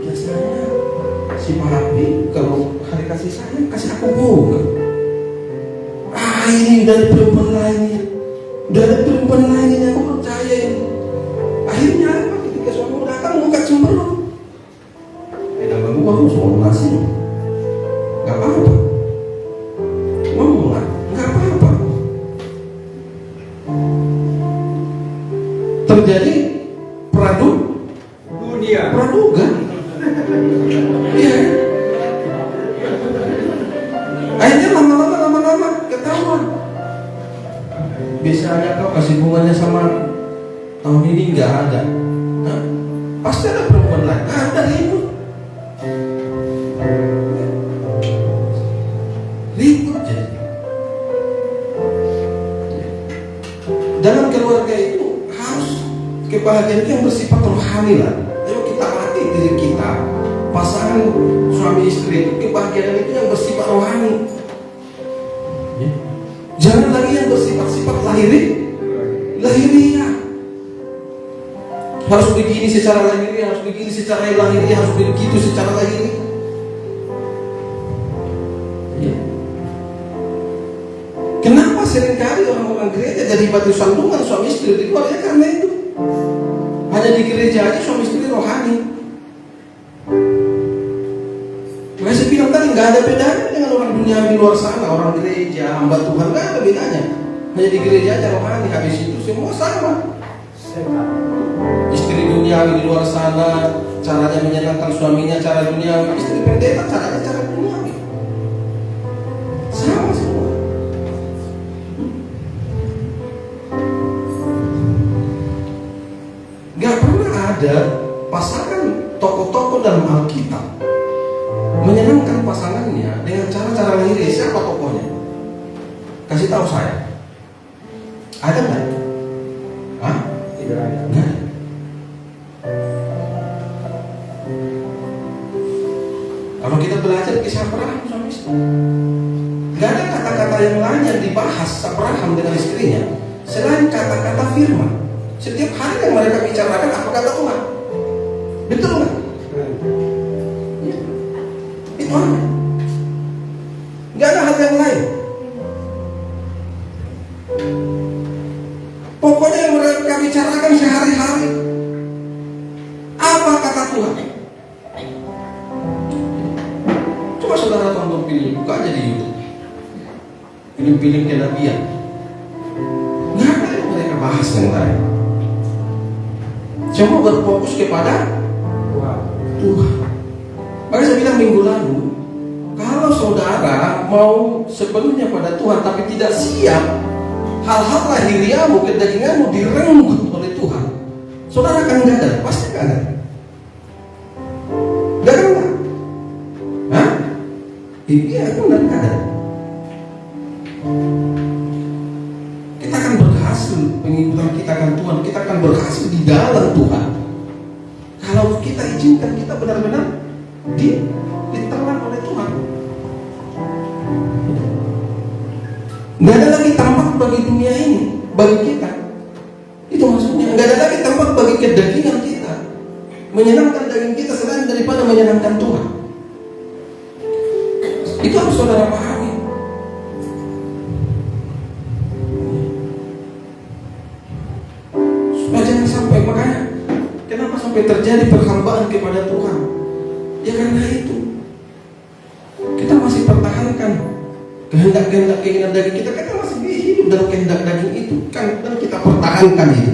Biasanya si papi kalau hari kasih sayang kasih aku bunga. Ini dari perempuan lain yang aku percaya ini. Akhirnya apa? Ketika suami datang muka cemberut. Dalam gua soal nasi, nggak apa-apa. Ngomong lah, nggak apa-apa. Terjadi praduga. Iya. Akhirnya lama-lama ketahuan. Biasanya kau kasih bunganya sama tahun ini nggak ada. Nah, pasti ada perempuan lain. Ada ribut jadi. Dalam keluarga itu harus kebahagiaan itu yang bersifat rohani lah. Ayo kita latih diri kita, pasangan suami istri itu, kebahagiaan itu yang bersifat rohani. Jangan lagi yang bersifat-sifat lahiriah. Harus begini secara lahiriah, harus begini secara lahiriah, harus begitu secara lahiriah. seringkali orang-orang gereja jadi batu sandungan suami istri di luar ya karena itu. Hanya di gereja aja suami istri rohani. Makanya saya bilang tadi nggak ada bedanya dengan orang dunia di luar sana, orang gereja, hamba Tuhan nggak ada bedanya. Hanya di gereja aja rohani, habis itu semua sama. Istri duniawi di luar sana caranya menyenangkan suaminya cara duniawi, istri pendeta caranya cara duniawi. Sama semua. Gak pernah ada pasangan tokoh-tokoh dalam Alkitab menyenangkan pasangannya dengan cara-cara lahiriah. Siapa tokohnya? Kasih tahu saya. Ada nggak? Hah? Tidak ada. Nggak. Kalau kita belajar kisah Abraham suami istri, nggak ada kata-kata yang lain yang dibahas Abraham dengan istrinya selain kata-kata firman. Setiap hari yang mereka bicarakan apa kata Tuhan. Betul nggak? Ya. Itu aja. Nggak ada hal yang lain. Pokoknya yang mereka bicarakan sehari-hari apa kata Tuhan. Coba saudara tonton film, buka aja di YouTube. Film-film kenabian. Nggak ada yang mereka bahas yang lain. Semua berfokus kepada Tuhan. Makanya saya bilang minggu lalu, kalau saudara mau sepenuhnya pada Tuhan tapi tidak siap hal-hal lahiriahmu, kedaginganmu direnggut oleh Tuhan, saudara akan gagal, pasti gagal. Gagal nggak? Hah? Iya, benar gagal. Kita akan berhasil pengikutan kita akan Tuhan, kita akan berhasil di dalam Tuhan. Kalau kita izinkan kita benar-benar ditelan oleh Tuhan. Nggak ada lagi tempat bagi dunia ini, bagi kita. Itu maksudnya. Nggak ada lagi tempat bagi kedagingan kita, menyenangkan daging kita selain daripada menyenangkan Tuhan. Itu harus saudara pahami. Jangan sampai, makanya kenapa sampai terjadi perhambaan kepada Tuhan? Ya karena itu kita masih pertahankan kehendak-kehendak keinginan daging kita. Kita masih hidup dalam kehendak daging itu kan, dan kita pertahankan itu.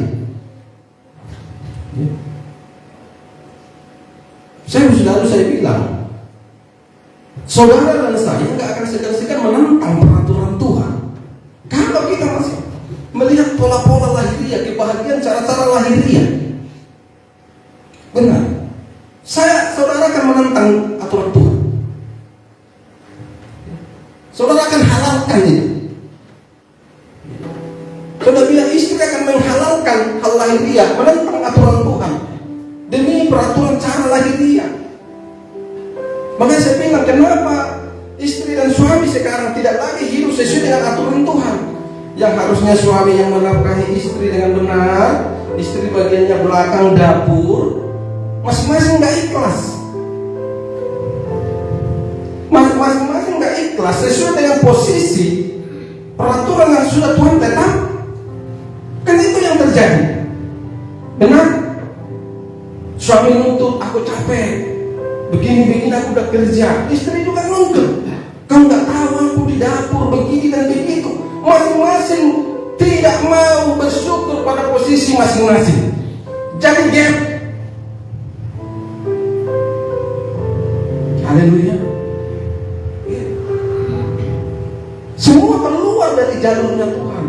Saya bilang, saudara dan saya nggak akan segan-segan menentang peraturan Tuhan. Kalau kita masih melihat pola-pola lahiriah, kebahagiaan cara-cara lahiriah, benar, saudara akan menentang aturan Tuhan. Saudara akan halalkan itu. Saudara bilang istri akan menghalalkan hal lahiriah, menentang aturan Tuhan demi peraturan cara lahiriah. Makanya saya bilang, kenapa istri dan suami sekarang tidak lagi hidup sesuai dengan aturan Tuhan? Yang harusnya suami yang menafkahi istri dengan benar, istri bagiannya belakang dapur, masing-masing nggak ikhlas. Masing-masing nggak ikhlas sesuai dengan posisi peraturan yang sudah Tuhan tetap. Kan itu yang terjadi. Benar? Suami nuntut, aku capek, begini-begini aku udah kerja. Istri juga nuntut, kamu nggak tahu aku di dapur begini dan begitu. Masing-masing tidak mau bersyukur pada posisi masing-masing. Jadi gap. Haleluya. Semua keluar dari jalurnya Tuhan.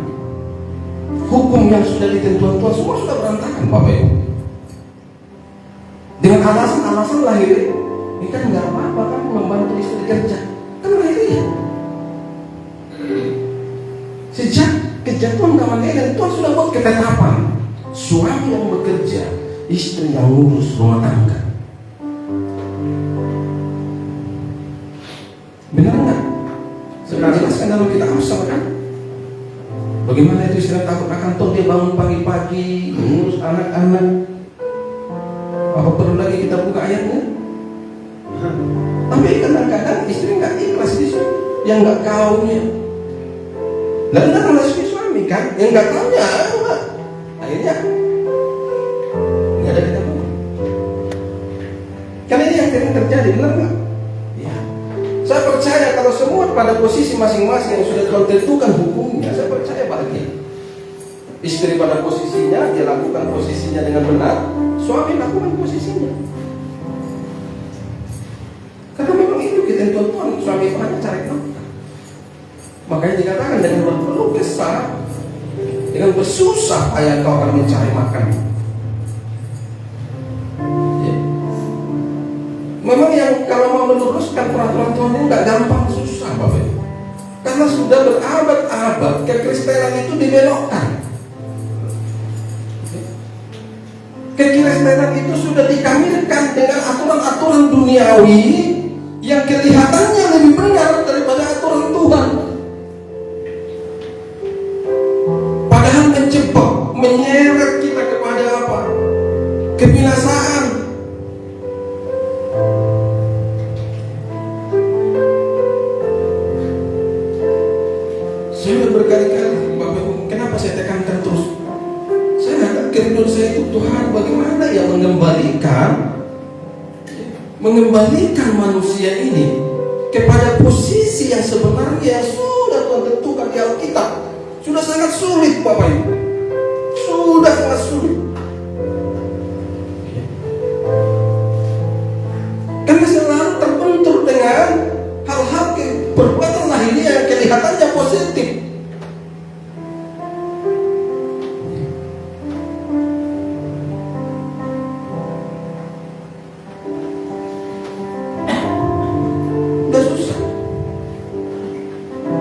Hukum yang sudah ditentukan Tuhan semua sudah berantakan, Bapak Ibu. Dengan alasan-alasan lahir, ini kan nggak apa-apa kan membantu istri kerja, kan lahir. Sejak kejatuhan zaman Eden, Tuhan sudah buat ketetapan suami yang bekerja, istri yang ngurus rumah tangga. Benar nggak? Saya jelaskan dalam kitab Amsal kan, bagaimana itu istri takut akan Tuhan, dia bangun pagi-pagi mengurus anak-anak. Apa perlu lagi kita buka ayatnya? Tapi kadang-kadang istri nggak ikhlas di situ, yang nggak kaumnya. Lalu datang suami kan, yang nggak tanya, akhirnya nggak ada ketemu. Karena ini yang sering terjadi, benar nggak? Ya. Saya percaya kalau semua pada posisi masing-masing yang sudah Tuhan tentukan hukumnya, saya percaya bahagia. Istri pada posisinya, dia lakukan posisinya dengan benar, suami lakukan posisinya. Karena memang itu ketentuan Tuhan, suami itu hanya cari nafkah. Makanya dikatakan dengan berkeluh kesah, dengan bersusah payah kau akan mencari makan. Ya. Memang yang kalau mau meluruskan peraturan Tuhan ini nggak gampang, susah Bapak Ibu. Karena sudah berabad-abad kekristenan itu dibelokkan. Kekristenan itu sudah dikamilkan dengan aturan-aturan duniawi yang kelihatannya lebih benar daripada aturan Tuhan. Padahal menjebak, menyeret kita kepada apa? Kebinasaan. Saya berkali-kali, Bapak Ibu, kenapa saya tekankan terus? Saya katakan kerinduan saya itu Tuhan, bagaimana ya mengembalikan manusia ini kepada posisi yang sebenarnya yang sudah Tuhan tentukan di Alkitab. Sudah sangat sulit Bapak Ibu, sudah sangat sulit. Karena selalu terbentur dengan hal-hal perbuatan lahiriah yang kelihatannya positif. Udah susah,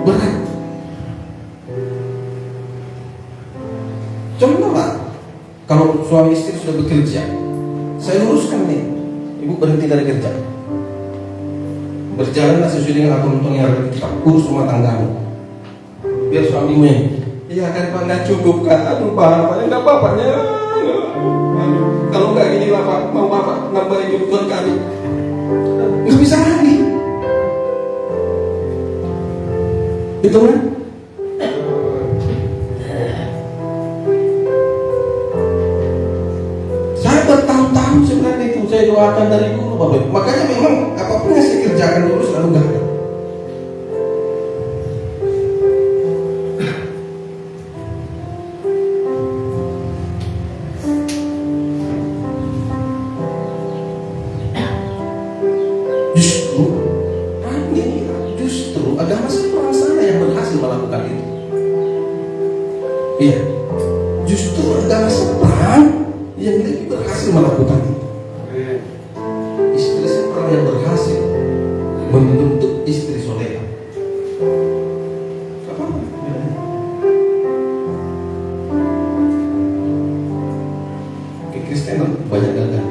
berat. Contoh Pak, kalau suami istri sudah bekerja, saya luruskan nih, ibu berhenti dari kerja, berjalanlah sesuai dengan aturan yang ada di kitab, urus rumah tanggamu. Biar suamimu yang, iya kan Pak, nggak cukup kan? Aduh Pak, nggak apa-apanya. Kalau nggak gini lah Pak, mau apa? Nambahin kebutuhan kami. Nggak bisa lagi. Itu kan? Saya bertahun-tahun sebenarnya itu saya doakan dari dulu Bapak. Makanya memang apapun yang saya kerjakan dulu selalu gagal. Justru agama seberang sana yang berhasil melakukan itu. Iya, justru agama seberang yang lebih berhasil melakukan itu. Istri seberang yang berhasil membentuk istri soleha. Apa? Kekristenan banyak gagal.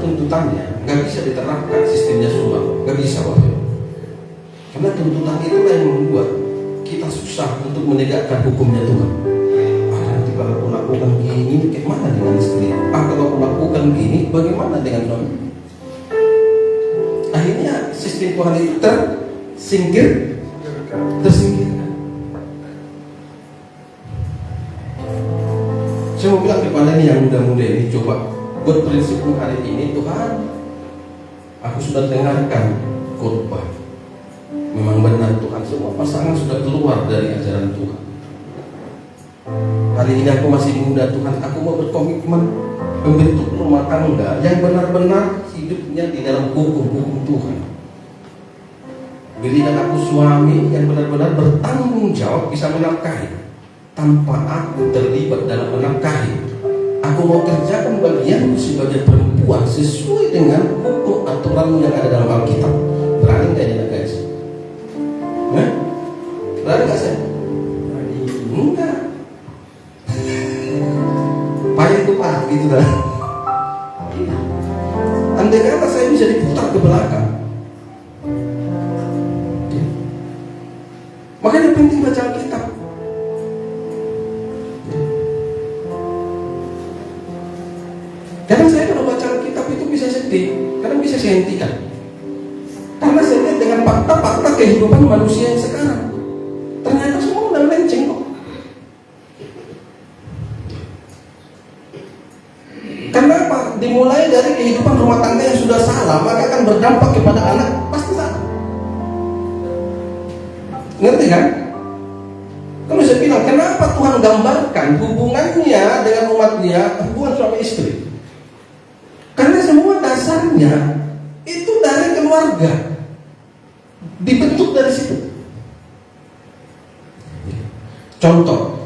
Tuntutannya nggak bisa diterapkan sistemnya semua, nggak bisa Bapak. Karena tuntutan itulah yang membuat kita susah untuk menegakkan hukumnya Tuhan. Nanti kalau aku lakukan gini, bagaimana dengan istri? Kalau aku lakukan gini, bagaimana dengan suami? Akhirnya sistem Tuhan itu tersingkirkan. Saya mau bilang kepada ini yang muda-muda ini, coba buat prinsipmu hari ini, Tuhan, aku sudah dengarkan khotbah. Memang benar Tuhan, semua pasangan sudah keluar dari ajaran Tuhan. Hari ini aku masih muda Tuhan, aku mau berkomitmen membentuk rumah tangga yang benar-benar hidupnya di dalam hukum-hukum Tuhan. Berikan aku suami yang benar-benar bertanggung jawab, bisa menafkahi tanpa aku terlibat dalam menafkahi. Aku mau kerjakan bagianku sebagai perempuan sesuai dengan hukum aturan yang ada dalam Alkitab. Berani nggak ya guys? Berani nggak saya? Enggak. Payah itu Pak, gitu dah. Andai kata saya bisa diputar ke belakang. Makanya penting baca Alkitab. sedih, karena bisa saya hentikan. Karena saya lihat dengan fakta-fakta kehidupan manusia yang sekarang, ternyata semua udah melenceng kok. Kenapa? Dimulai dari kehidupan rumah tangga yang sudah salah, maka akan berdampak kepada anak, pasti salah. Ngerti kan? Kalau saya bilang, kenapa Tuhan gambarkan hubungannya dengan umatnya, hubungan suami istri? Karena semua dasarnya itu dari keluarga, dibentuk dari situ. Contoh,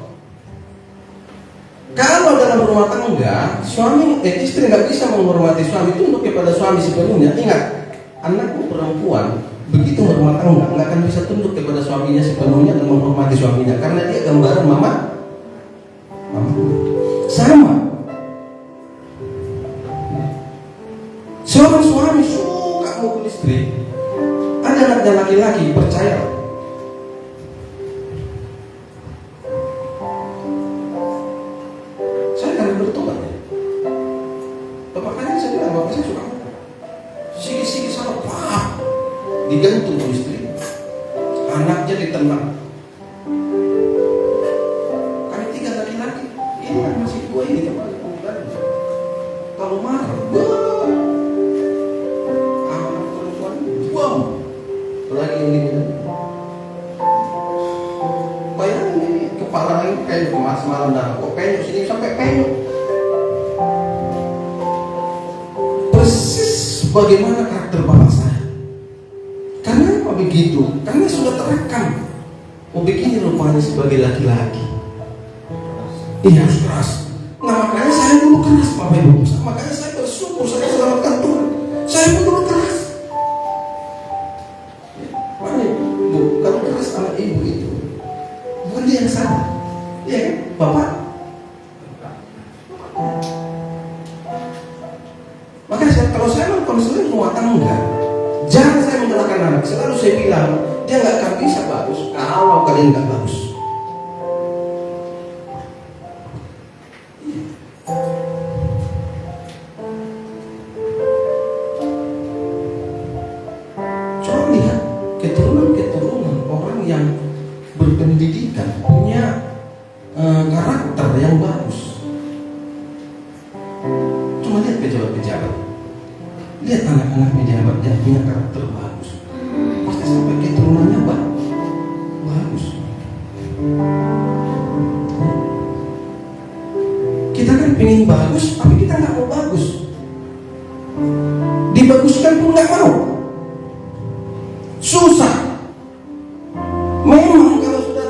kalau dalam rumah tangga istri nggak bisa menghormati suami, tunduk kepada suami sepenuhnya. Ingat, anakmu perempuan begitu berumah tangga nggak akan bisa tunduk kepada suaminya sepenuhnya dan menghormati suaminya, karena dia gambaran mama. Sama. Seorang suami suka mukul istri, ada anaknya laki-laki, percaya. Saya akan bertobat. Makanya saya bilang, bapak saya suka mukul. Sigi-sigi sama pak, digantung tuh istri, anaknya ditendang. Kami 3 laki-laki, ini kan masih 2 ini kan masih pemuda. Kalau marah, lagi ini bayangin ini kepala ini penyok malam dah kok penyok sini sampai penyok persis bagaimana karakter bapak saya. Karena apa begitu? Karena sudah terekam. Oh begini rupanya sebagai laki-laki. Iya harus keras. Nah makanya saya dulu keras Bapak Ibu. Makanya saya bersyukur saya selamatkan Tuhan. Saya pun dulu keras. Kalau keras anak ibu itu bukan dia yang salah, iya kan, bapak. Makanya kalau saya konseling rumah tangga, jangan saya menyalahkan anak. Selalu saya bilang dia nggak akan bisa bagus kalau kalian nggak bagus. Coba lihat keturunan orang yang berpendidikan, punya karakter yang bagus. Cuma lihat pejabat-pejabat, lihat anak-anak pejabat yang punya karakter bagus, pasti sampai keturunannya bagus. Kita kan pengen bagus, tapi kita nggak mau bagus. Dibaguskan pun nggak mau. Susah. Memang kalau sudah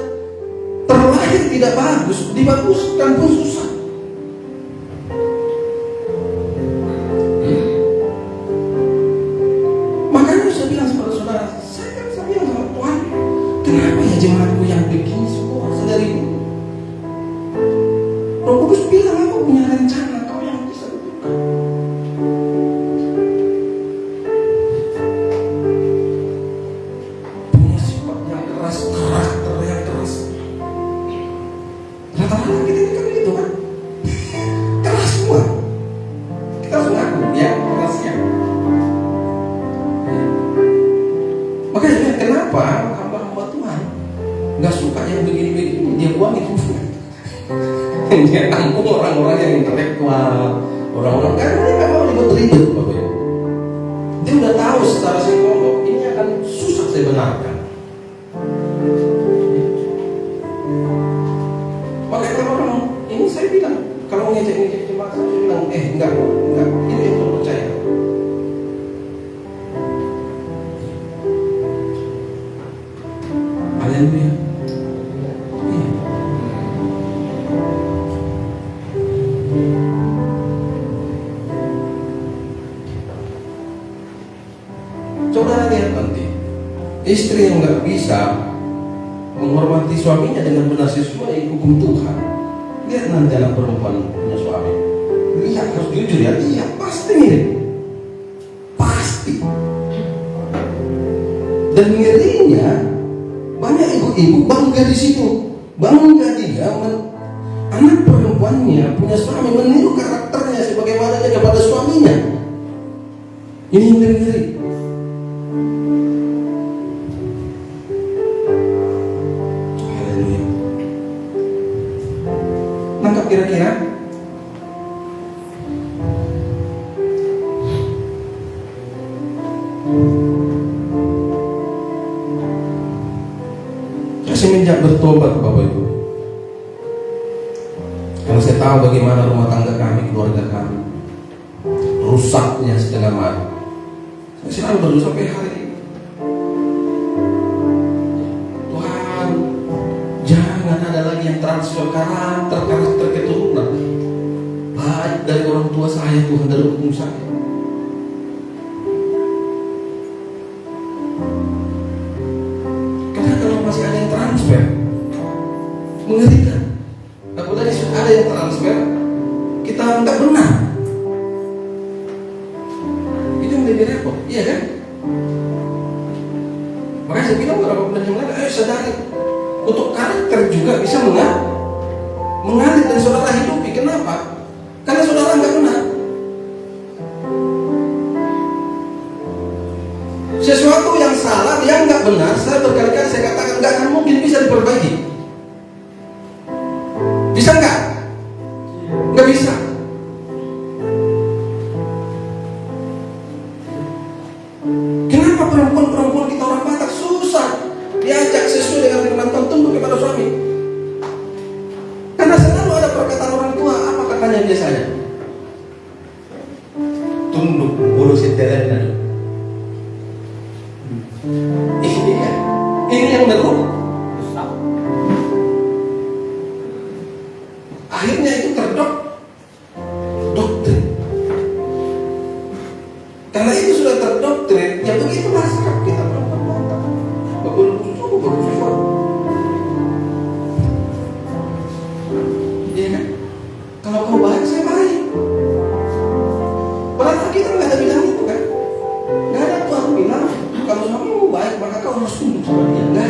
terlahir tidak bagus, dibaguskan pun susah. Makanya saya bilang kepada saudara, saya bilang sama Tuhan, kenapa ya jemaatku yang begini semua sedari dulu? Roh Kudus bilang aku punya rencana, kau yang bisa tentukan. Karakter yang keras. Rata-rata kita ini kan begitu kan, keras semua. Kita harus ngaku ya kerasnya. Makanya kenapa hamba-hamba Tuhan nggak suka yang begini-begini, dia buang itu. Dia tampung orang-orang yang intelektual, orang-orang karena dia nggak mau ribet-ribet, Bapak Ibu. Dia udah tahu secara psikolog ini akan susah saya benarkan. Makanya orang ini saya bilang, kalau ngejek-ngejek jemaat saya bilang, enggak, ini yang percaya. Haleluya. Saudara lihat nanti, istri yang nggak bisa menghormati suaminya dengan benar sesuai hukum Tuhan. Lihat nanti anak perempuan punya suami, lihat harus jujur ya, iya pasti mirip, pasti. Dan ngerinya banyak ibu-ibu bangga di situ, bangga dia anak perempuannya punya suami, meniru karakternya sebagaimana dia kepada suaminya. apa kira-kira? Semenjak bertobat Bapak Ibu, karena saya tahu bagaimana rumah tangga kami, keluarga kami rusaknya setengah mati. Saya selalu berdoa sampai hari ini, Tuhan, jangan ada lagi yang transfer karakter keturunan, baik dari orang tua saya, Tuhan, dari hukum saya. Karena kalau masih ada yang transfer, mengerikan. Apalagi sudah ada yang transfer, kita anggap benar. Lebih repot, iya kan? Makanya saya bilang beberapa bulan yang lalu, ayo sadari, untuk karakter juga bisa mengalir dan saudara hidupi. Kenapa? Karena saudara nggak benar. Sesuatu yang salah, yang nggak benar, saya berkali-kali saya katakan nggak akan mungkin bisa diperbaiki. Bisa nggak? Nggak bisa. Perempuan kita orang Batak susah diajak sesuai dengan firman Tuhan tunduk kepada suami. Karena selalu ada perkataan orang tua, apa katanya biasanya? Tunduk, bulu setelan. Ini yang berulang. Akhirnya itu terdoktrin. Karena itu sudah terdoktrin, ya begitulah sikap kita perempuan. Bagus. Iya kan? Kalau kau baik, saya baik. Padahal kita nggak ada bilang itu kan? Nggak ada Tuhan bilang kalau suamimu baik maka kau harus tunduk sama dia. Nggak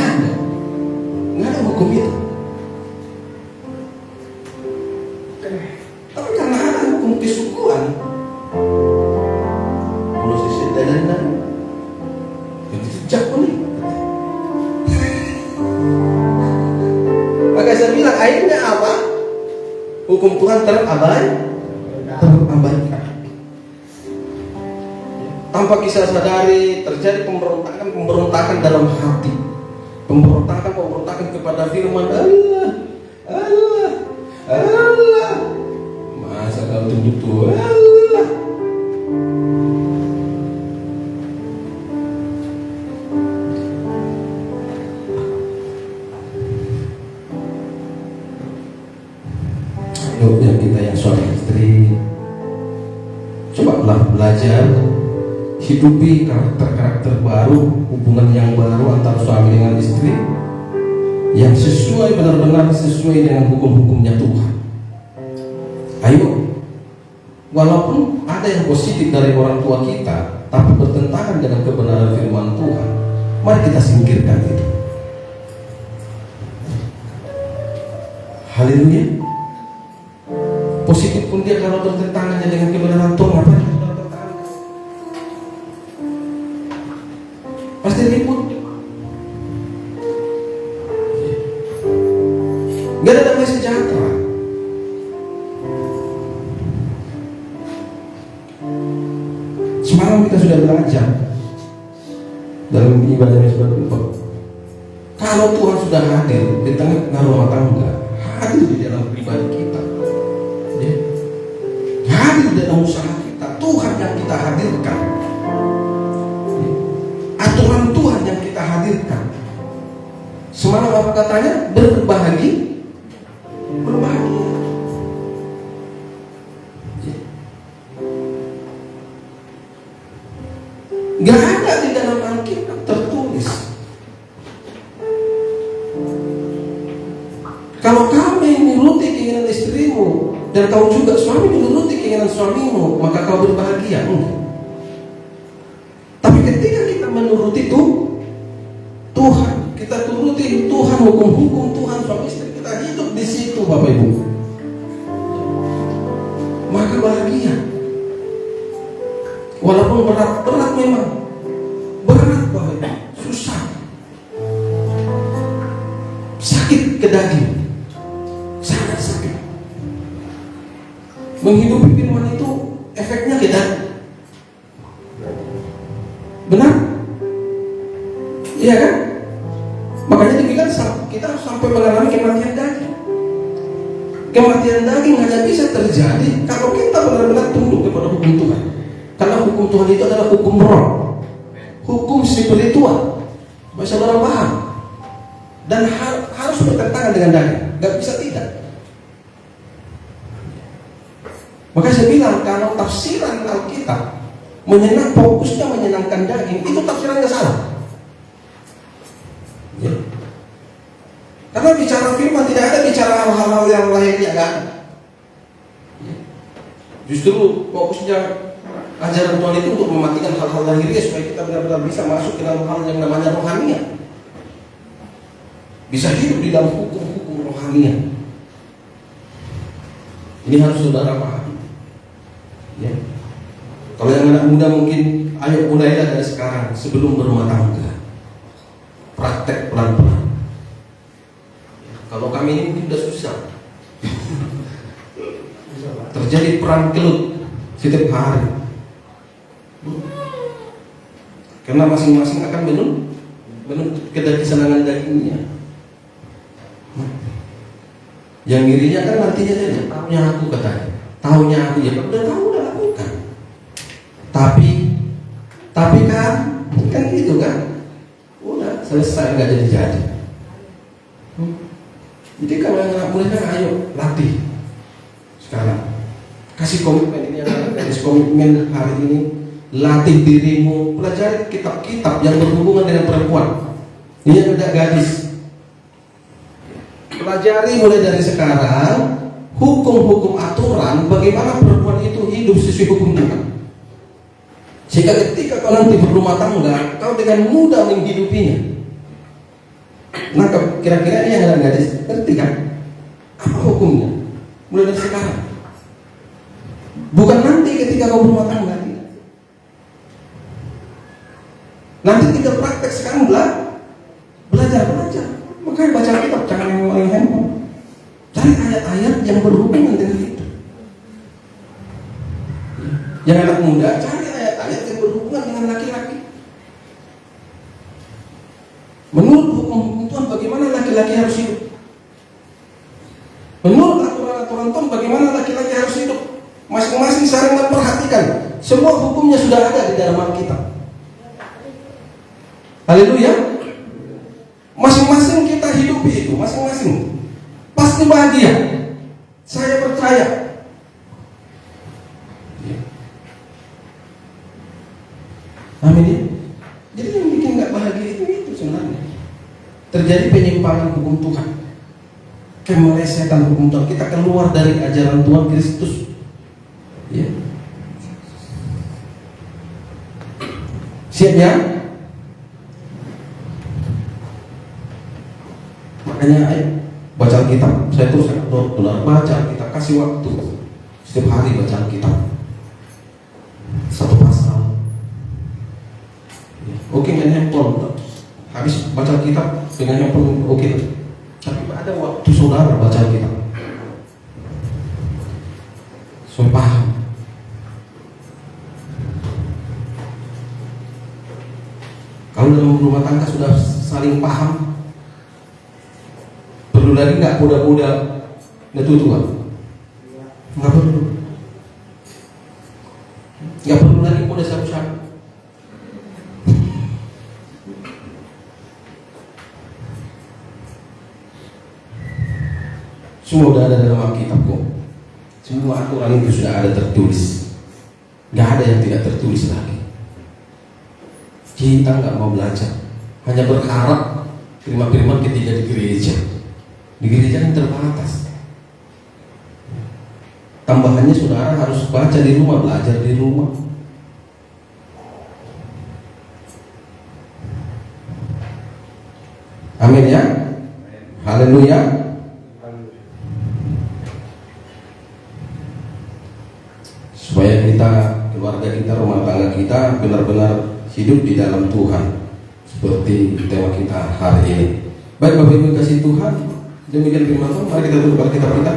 ada hukum itu. Tapi karena ada hukum kesukuan, dan itu jauh nih. Maka saya bilang akhirnya apa? Hukum Tuhan terabaikan. Tanpa kita sadari terjadi pemberontakan dalam hati, pemberontakan kepada firman Allah. Masa kau tunduk Tuhan? Yang kita yang suami istri, cobalah belajar hidupi karakter baru, hubungan yang baru antara suami dengan istri yang sesuai, benar-benar sesuai dengan hukum-hukumnya Tuhan. Ayo, walaupun ada yang positif dari orang tua kita tapi bertentangan dengan kebenaran firman Tuhan, mari kita singkirkan itu. Haleluya. Positif pun dia kalau bertentangan dengan kebenaran Tuhan, apa yang kita bertentangan? Pasti ribut. Gak ada damai sejahtera. Semalam kita sudah belajar dalam ibadah seperti itu. Kalau Tuhan sudah hadir di tengah rumah tangga, hadir di dalam pribadi kita, hadir dalam usaha kita, Tuhan yang kita hadirkan, aturan Tuhan yang kita hadirkan. Semalam apa katanya? Berbahagia. Gak ada di dalam Alkitab tertulis kalau kamu menuruti keinginan istrimu dan kau juga suami menuruti keinginan suamimu, maka kau berbahagia. Tapi ketika kita menuruti Tuhan, kita turuti Tuhan, hukum-hukum Tuhan, suami istri kita hidup di situ, Bapak Ibu, maka bahagia. Walaupun berat memang, berat Bapak Ibu, susah, sakit ke daging, sangat sakit. Menghidupi firman itu efeknya kita benar, iya kan? Makanya dibilang kita sampai mengalami kematian daging. Kematian daging hanya bisa terjadi kalau kita benar-benar tunduk kepada hukum Tuhan. Karena hukum Tuhan itu adalah hukum roh, hukum spiritual. Supaya saudara paham. Dan harus bertentangan dengan daging, gak bisa tidak. Maka saya bilang kalau tafsiran Alkitab fokusnya menyenangkan daging, itu tafsirannya salah. Ya. Karena bicara firman tidak ada bicara hal-hal yang lahirnya, kan? Ya. Justru fokusnya ajaran Tuhan itu untuk mematikan hal-hal lahiriah supaya kita benar-benar bisa masuk ke dalam hal yang namanya rohaniah. Bisa hidup di dalam hukum-hukum rohaniah. Ini harus saudara pahami. Ya. Kalau yang anak muda mungkin ayo mulailah dari sekarang sebelum berumah tangga. Praktek pelan-pelan. Kalau kami ini mungkin sudah susah. Terjadi perang kelut setiap hari. Karena masing-masing akan menuntut kesenangan dagingnya. Yang dirinya kan nantinya saja, tahunya aku katanya, tahunya aku ya, udah tahu udah lakukan. Tapi kan gitu kan, udah selesai nggak jadi. Jadi kalau yang anak muda ayo latih sekarang, kasih komitmen ini, kasih komitmen hari ini, latih dirimu, pelajari kitab-kitab yang berhubungan dengan perempuan. Ini yang tidak gadis. Pelajari mulai dari sekarang hukum-hukum aturan bagaimana perempuan itu hidup sesuai hukum Tuhan. Sehingga ketika kau nanti berumah tangga, kau dengan mudah menghidupinya. Nah, kira-kira ini yang ada gadis, ngerti kan? Apa hukumnya? Mulai dari sekarang. Bukan nanti ketika kau berumah tangga. Nanti kita praktek sekarang belajar. Makanya baca kitab, jangan yang handphone. Cari ayat-ayat yang berhubungan dengan itu. Yang anak muda, cari ayat-ayat yang berhubungan dengan laki-laki. Menurut hukum Tuhan, bagaimana laki-laki harus hidup? Menurut aturan-aturan Tuhan, bagaimana laki-laki harus hidup? Masing-masing saling memperhatikan. Semua hukumnya sudah ada di dalam Alkitab. Haleluya. Masing-masing kita hidupi itu, masing-masing pasti bahagia. Saya percaya. Amin. Jadi yang bikin nggak bahagia itu sebenarnya terjadi penyimpangan hukum Tuhan, kemelesetan hukum Tuhan. Kita keluar dari ajaran Tuhan Kristus. Ya. Siap ya? Makanya ayo baca Alkitab. Saya terus benar baca Alkitab, kasih waktu setiap hari baca Alkitab satu pasal. Oke, main handphone, habis baca Alkitab dengan handphone oke. Tapi ada waktu saudara baca Alkitab supaya paham. Kalau dalam rumah tangga sudah saling paham, perlu lagi nggak muda-muda tua? Nggak perlu. Nggak perlu lagi muda siapa-siapa. Semua sudah ada dalam Alkitab kok. Semua aturan itu sudah ada tertulis. Nggak ada yang tidak tertulis lagi. Kita nggak mau belajar, hanya berharap terima firman ketika di gereja. Di gereja yang terbatas. Tambahannya saudara harus baca di rumah, belajar di rumah. Amin ya. Haleluya. Supaya kita, keluarga kita, rumah tangga kita benar-benar hidup di dalam Tuhan, seperti tema kita hari ini. Baik Bapak Ibu kasih Tuhan, demikian firman Tuhan. Mari kita tutup Alkitab kita.